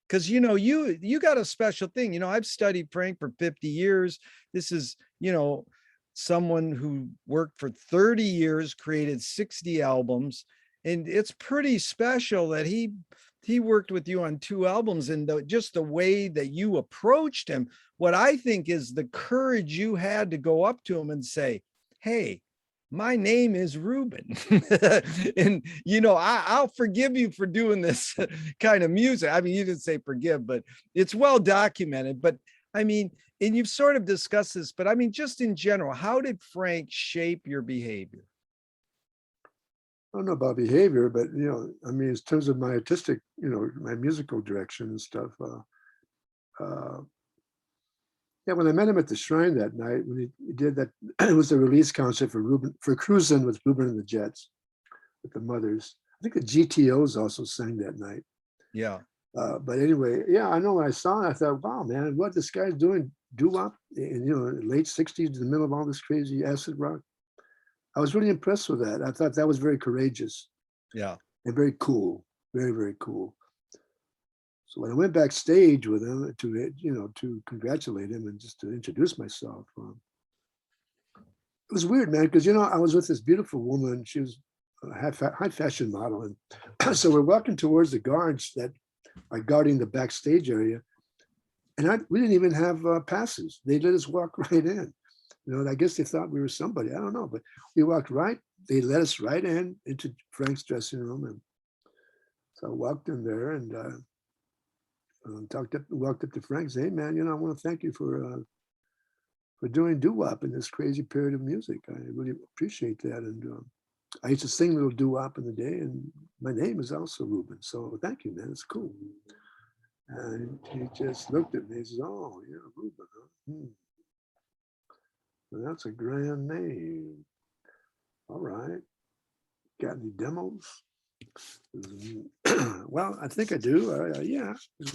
Because you know you got a special thing. You know, I've studied Frank for 50 years. This is, you know, someone who worked for 30 years, created 60 albums, and it's pretty special that he worked with you on 2 albums, and just the way that you approached him. What I think is the courage you had to go up to him and say, hey, my name is Ruben. And, I'll forgive you for doing this kind of music. I mean, you didn't say forgive, but it's well documented. But I mean, and you've sort of discussed this, but I mean, just in general, how did Frank shape your behavior? I don't know about behavior, but I mean, in terms of my artistic, my musical direction and stuff. Uh, yeah, when I met him at the Shrine that night, when he did that, it was a release concert for Cruisin' with Ruben and the Jets, with the Mothers. I think the GTOs also sang that night. Yeah. But anyway, yeah, I know when I saw it, I thought, wow, man, what this guy's doing, doo-wop, in late 60s, in the middle of all this crazy acid rock. I was really impressed with that. I thought that was very courageous. Yeah. And very cool, very, very cool. So when I went backstage with him to congratulate him and just to introduce myself, it was weird, man, because I was with this beautiful woman. She was a high fashion model, and so we're walking towards the guards that are guarding the backstage area, and we didn't even have passes. They let us walk right in. I guess they thought we were somebody. I don't know, but we walked right. They let us right in into Frank's dressing room, and so I walked in there and walked up to Frank and said, "Hey, man, I want to thank you for doing doo-wop in this crazy period of music. I really appreciate that. And I used to sing a little doo-wop in the day, and my name is also Ruben. So thank you, man. It's cool." And he just looked at me and says, "Oh, yeah, Ruben, huh? Well, that's a grand name. All right. Got any demos?" "Well, I think I do. Yeah,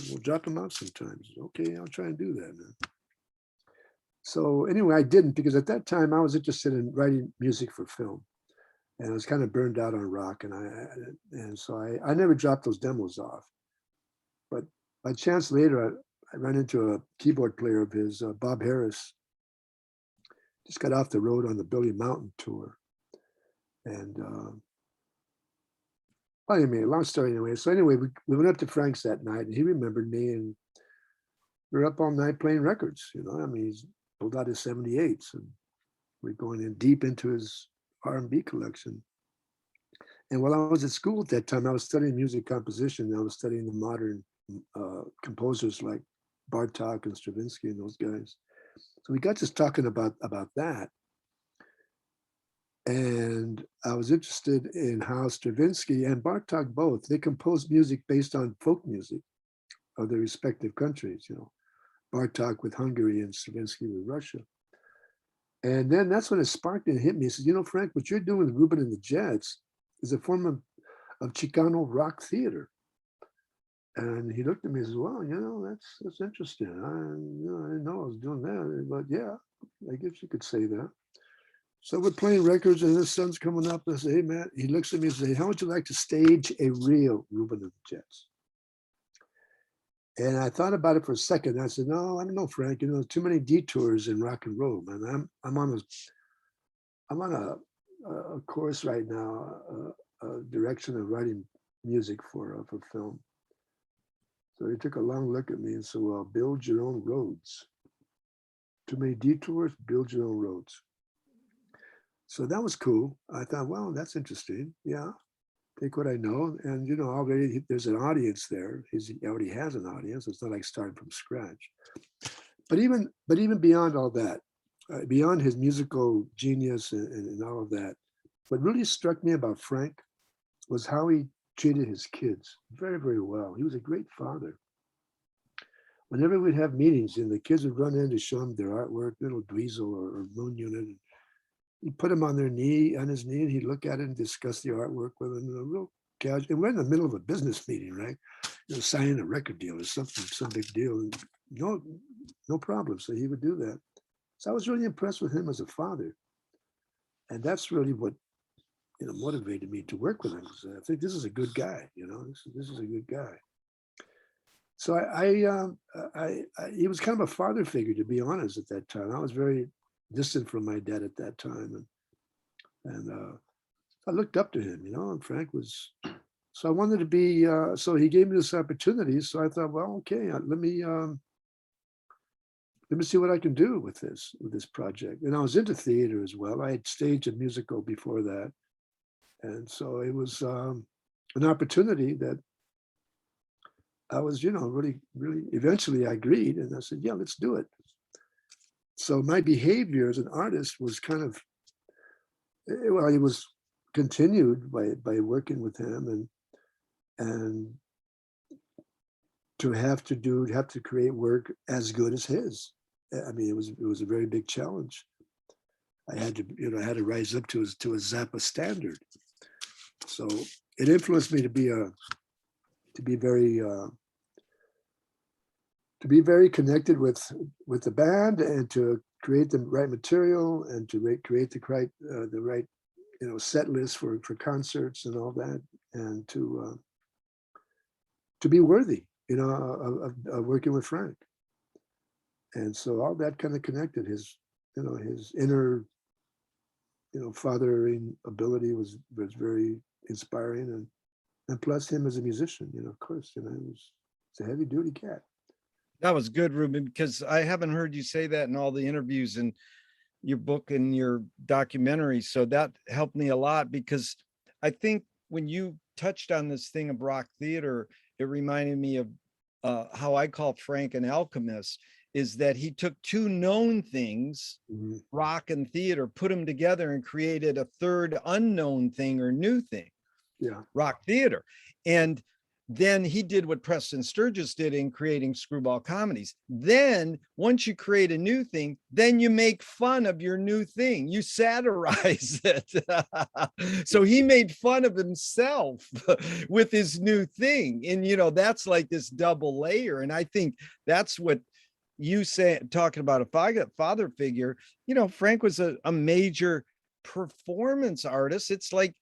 we'll drop them out sometimes." "Okay, I'll try and do that, man." So anyway, I didn't, because at that time I was interested in writing music for film, and I was kind of burned out on rock, and so I never dropped those demos off. But by chance later, I ran into a keyboard player of his, Bob Harris. Just got off the road on the Billy Mountain tour, and well, anyway, long story anyway. So anyway, we went up to Frank's that night, and he remembered me, and we were up all night playing records. I mean, he's pulled out his 78s, and we're going in deep into his R&B collection. And while I was at school at that time, I was studying music composition. I was studying the modern composers like Bartok and Stravinsky and those guys. So we got just talking about that. And I was interested in how Stravinsky and Bartok both, they composed music based on folk music of their respective countries, Bartok with Hungary and Stravinsky with Russia. And then that's when it sparked and hit me. He said, "Frank, what you're doing with Ruben and the Jets is a form of Chicano rock theater." And he looked at me and said, "Well, that's interesting. I didn't know I was doing that, but yeah, I guess you could say that." So we're playing records, and the sun's coming up, and I say, "Hey, man," he looks at me and says, "How would you like to stage a real Ruben and the Jets?" And I thought about it for a second. I said, "No, I don't know, Frank. Too many detours in rock and roll, man. I'm on a course right now, a direction of writing music for film." So he took a long look at me and said, "Well, build your own roads. Too many detours, build your own roads." So that was cool. I thought, well, that's interesting. Yeah, take what I know. And, already there's an audience there. He already has an audience. It's not like starting from scratch. But even beyond all that, beyond his musical genius and all of that, what really struck me about Frank was how he treated his kids very, very well. He was a great father. Whenever we'd have meetings and the kids would run in to show him their artwork, little Dweezil or Moon Unit, he'd put them on his knee, and he'd look at it and discuss the artwork with them, real casual. And we're in the middle of a business meeting, right? Signing a record deal or something, some big deal. And no problem. So he would do that. So I was really impressed with him as a father. And that's really what motivated me to work with him. I think this is a good guy. This is a good guy. So he was kind of a father figure, to be honest, at that time. I was very distant from my dad at that time, and I looked up to him, and Frank was. So I wanted to be. So he gave me this opportunity. So I thought, well, okay, let me let me see what I can do with this project. And I was into theater as well. I had staged a musical before that. And so it was an opportunity that I was, really, really, eventually I agreed. And I said, yeah, let's do it. So my behavior as an artist was kind of, well, it was continued by working with him and to have to create work as good as his. I mean, it was a very big challenge. I had to rise up to a Zappa standard. So it influenced me to be very connected with the band and to create the right material and to create the right set list for concerts and all that, and to be worthy of working with Frank. And so all that kind of connected. His inner fathering ability was very inspiring, and plus him as a musician, of course, it's a heavy duty cat. That was good, Ruben, because I haven't heard you say that in all the interviews and your book and your documentary. So that helped me a lot, because I think when you touched on this thing of rock theater, it reminded me of how I call Frank an alchemist, is that he took two known things, rock and theater, put them together and created a third unknown thing or new thing, rock theater. And then he did what Preston Sturges did in creating screwball comedies. Then once you create a new thing, then you make fun of your new thing. You satirize it. So he made fun of himself with his new thing. And, that's like this double layer. And I think that's what you say, talking about a father figure. Frank was a major performance artist. It's like,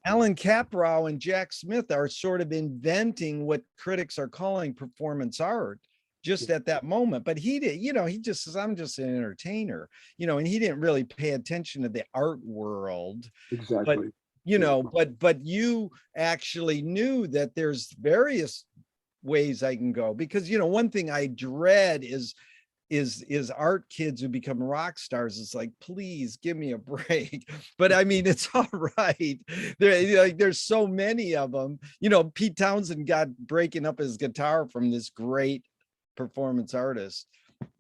Alan Caprow and Jack Smith are sort of inventing what critics are calling performance art just at that moment. But he did, he just says, I'm just an entertainer, and he didn't really pay attention to the art world. Exactly. But you actually knew that there's various ways I can go, because, one thing I dread is art kids who become rock stars. It's like, please give me a break. But I mean, it's all right. There's so many of them. Pete Townsend got breaking up his guitar from this great performance artist.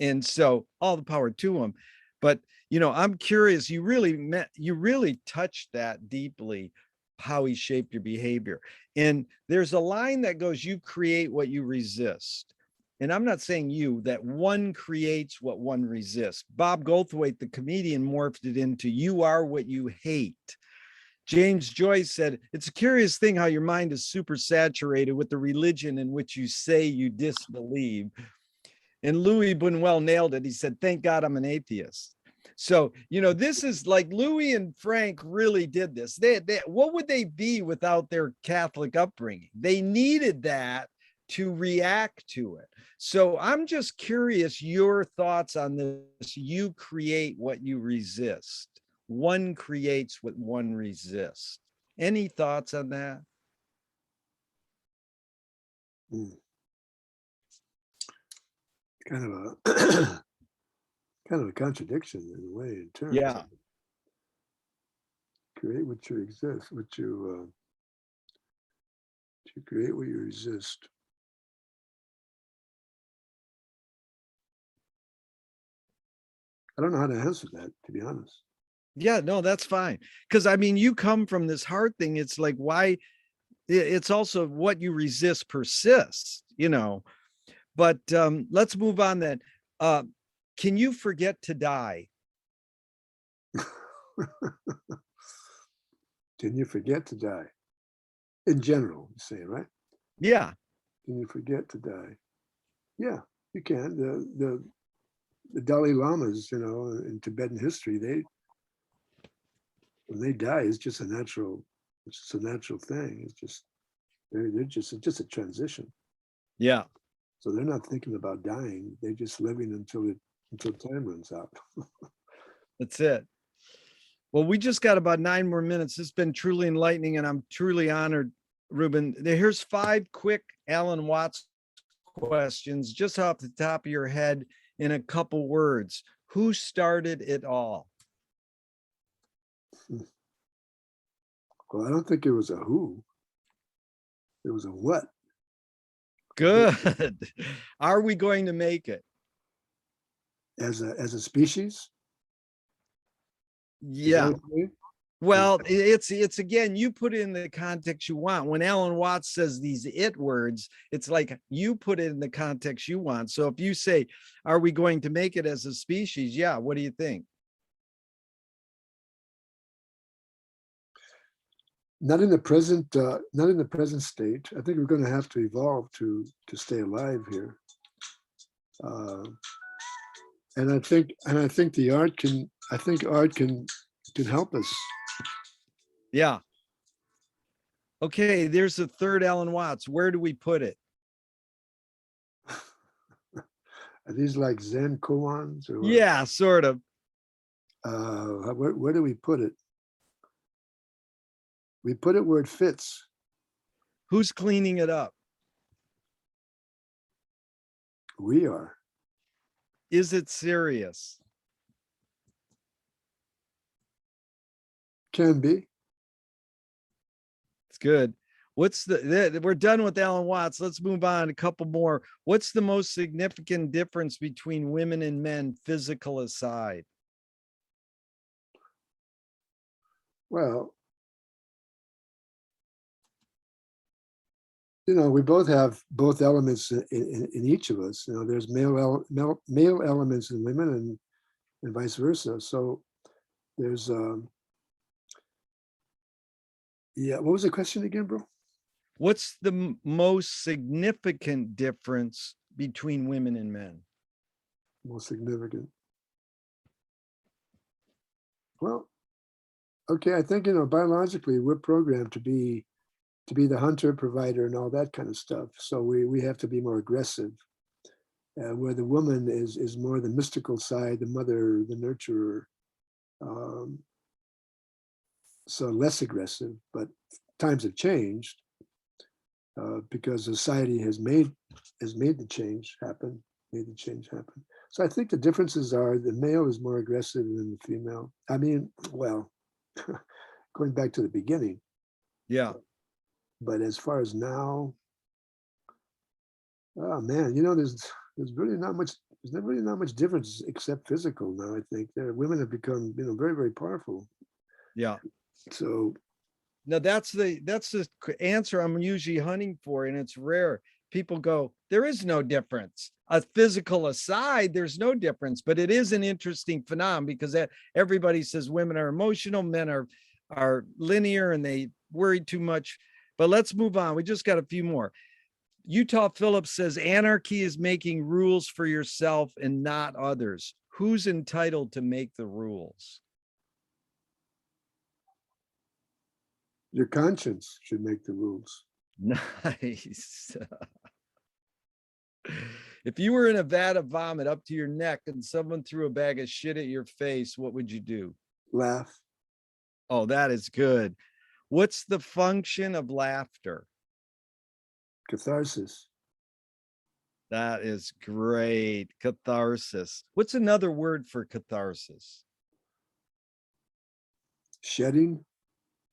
And so all the power to him. But, I'm curious, you really touched that deeply, how he shaped your behavior. And there's a line that goes, you create what you resist. And I'm not saying that one creates what one resists. Bob Goldthwait, the comedian, morphed it into, you are what you hate. James Joyce said, it's a curious thing how your mind is super saturated with the religion in which you say you disbelieve. And Louis Buñuel nailed it. He said, thank God I'm an atheist. So, this is like Louis and Frank really did this. What would they be without their Catholic upbringing? They needed that to react to it. So I'm just curious, your thoughts on this. You create what you resist. One creates what one resists. Any thoughts on that? Kind of a contradiction in a way, in terms of create what you exist, you create what you resist. I don't know how to answer that, to be honest. Yeah, no, that's fine. Because I mean, you come from this hard thing. It's like, why? It's also what you resist persists, But let's move on then. Can you forget to die? Can you forget to die? In general, you say, right? Yeah. Can you forget to die? Yeah, you can. The Dalai Lamas, in Tibetan history, when they die, it's just a natural thing. It's just it's just a transition. Yeah. So they're not thinking about dying. They're just living until time runs out. That's it. Well, we just got about 9 more minutes. It's been truly enlightening, and I'm truly honored, Ruben. Here's 5 quick Alan Watts questions just off the top of your head. in a couple words. Who started it all? Well, I don't think it was a who. It was a what. Good. Are we going to make it? As a species? Is that Yeah. what you mean? Well, it's again, you put it in the context you want. When Alan Watts says these it words, it's like you put it in the context you want. So if you say, are we going to make it as a species? Yeah, what do you think? Not in the present, not in the present state. I think we're going to have to evolve to stay alive here. And I think the art can. I think art can help us. Yeah. Okay, there's the third Alan Watts. Where do we put it? Are these like Zen koans or what? Yeah, sort of. Where do we put it? We put it where it fits. Who's cleaning it up? We are. Is it serious? Can be. It's good. What's we're done with Alan Watts. Let's move on. A couple more. What's the most significant difference between women and men, physical aside? Well, we both have both elements in each of us. There's male elements in women and vice versa. So there's yeah. What was the question again, bro? What's the most significant difference between women and men? Most significant. Well, okay. I think biologically we're programmed to be the hunter, provider, and all that kind of stuff. So we have to be more aggressive. Where the woman is more the mystical side, the mother, the nurturer. So less aggressive, but times have changed because society has made the change happen. So I think the differences are the male is more aggressive than the female. I mean, well, going back to the beginning. Yeah. But as far as now, oh man, there's really not much. There's really not much difference except physical now. I think women have become very, very powerful. Yeah. So now that's the answer I'm usually hunting for, and it's rare. People go, there is no difference. A physical aside, there's no difference, but it is an interesting phenomenon because everybody says women are emotional, men are linear, and they worry too much. But let's move on. We just got a few more. Utah Phillips says anarchy is making rules for yourself and not others. Who's entitled to make the rules? your conscience should make the rules. Nice. If you were in a vat of vomit up to your neck and someone threw a bag of shit at your face, what would you do? Laugh. Oh, that is good. What's the function of laughter? Catharsis. That is great. Catharsis. What's another word for catharsis? Shedding.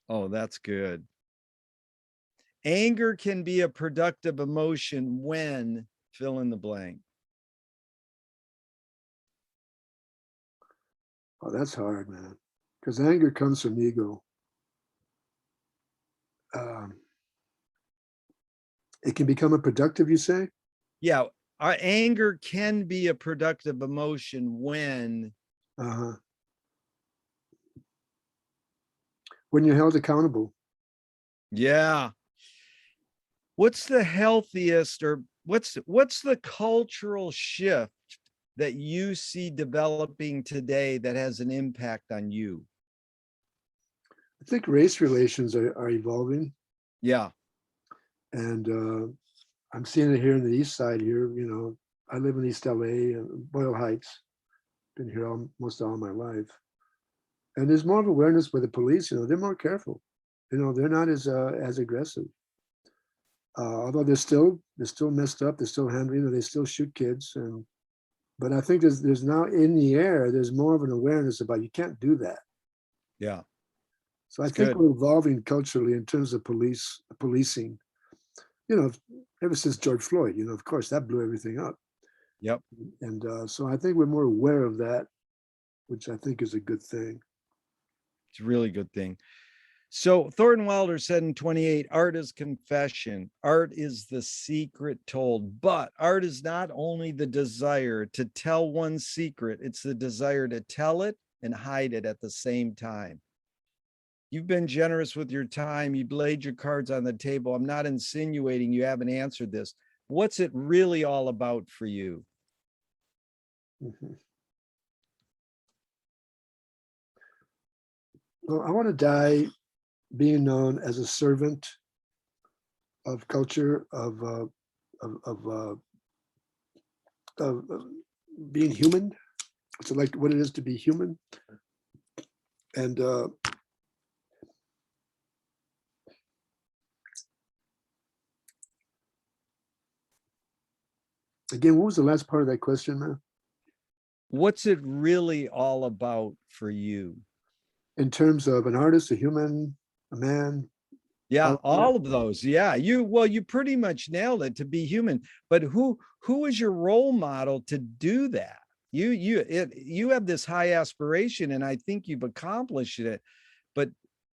Oh, that's good. Anger can be a productive emotion when fill in the blank. Oh, that's hard, man. Because anger comes from ego. It can become a productive, you say? Yeah, our anger can be a productive emotion when when you're held accountable. Yeah. What's the healthiest or what's the cultural shift that you see developing today that has an impact on you? I think race relations are evolving. Yeah. And I'm seeing it here in the East Side here. I live in East LA, Boyle Heights. Been here almost all my life. And there's more of awareness by the police. They're more careful. They're not as aggressive. Although they're still messed up. They're still handling. They still shoot kids, and But I think there's now in the air, there's more of an awareness about you can't do that. Yeah. So I It's think good. we're evolving culturally in terms of policing. You know, ever since George Floyd, you know, of course, that blew everything up. Yep. And so I think we're more aware of that, which I think is a good thing. It's a really good thing. So Thornton Wilder said in 28, art is confession. Art is the secret told, but art is not only the desire to tell one's secret, it's the desire to tell it and hide it at the same time. You've been generous with your time. You've laid your cards on the table. I'm not insinuating you haven't answered this. What's it really all about for you? Mhm. Well, I want to die being known as a servant of culture, of being human. It's like what it is to be human. And again, what was the last part of that question, man? What's it really all about for you? In terms of an artist, a human, a man, Yeah, all of that? all of those. Yeah, you pretty much nailed it, to be human. But who is your role model to do that? You have this high aspiration, and I think you've accomplished it. But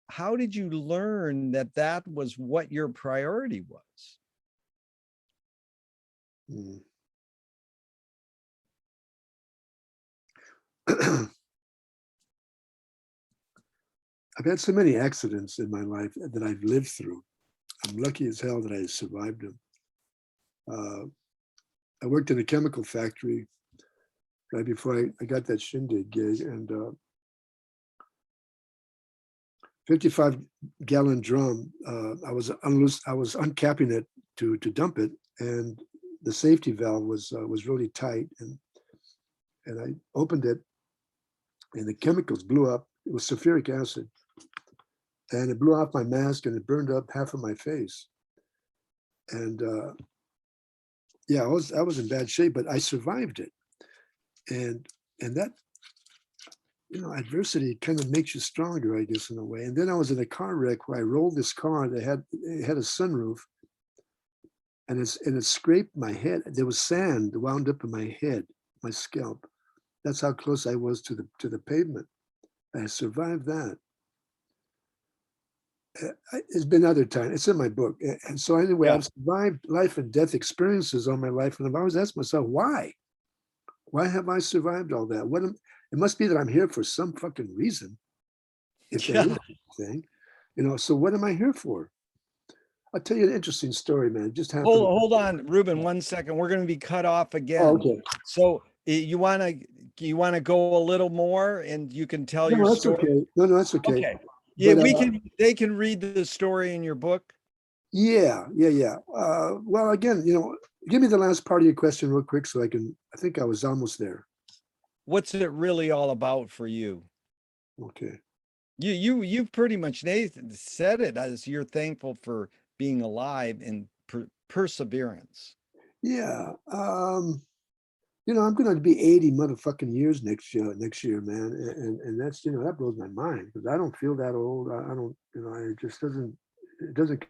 how did you learn that that was what your priority was? Mm. I've had so many accidents in my life that I've lived through. I'm lucky as hell that I survived them. I worked in a chemical factory right before I got that shindig gig, and 55-gallon drum. I was uncapping it to dump it, and the safety valve was really tight, and I opened it, and the chemicals blew up. It was sulfuric acid, and it blew off my mask, and it burned up half of my face. And yeah, I was in bad shape, but I survived it, and that, you know, adversity kind of makes you stronger, I guess, in a way. And then I was in a car wreck where I rolled this car that had a sunroof, and it scraped my head. There was sand wound up in my head, my scalp. That's how close I was to the pavement. I survived that. It's been other times. It's in my book. And so anyway, Yeah. I've survived life and death experiences all my life, and I've always asked myself, why? Why have I survived all that? It must be that I'm here for some fucking reason, if there is Yeah. anything, you know. So what am I here for? I'll tell you an interesting story, man. It just happened. Hold on, Ruben, 1 second. We're going to be cut off Oh, again. okay. So you want to go a little more, and you can tell your No, that's story. okay. No, that's okay. Okay. Yeah, But they can read the story in your book. yeah. Well, again, you know, give me the last part of your question real quick so I can. I think I was almost there. What's it really all about for you? Okay. You've pretty much said it, as you're thankful for being alive and perseverance. Yeah. You know, I'm going to be 80 motherfucking years next year, man. And that's, you know, that blows my mind because I don't feel that old. I don't, you know, it just doesn't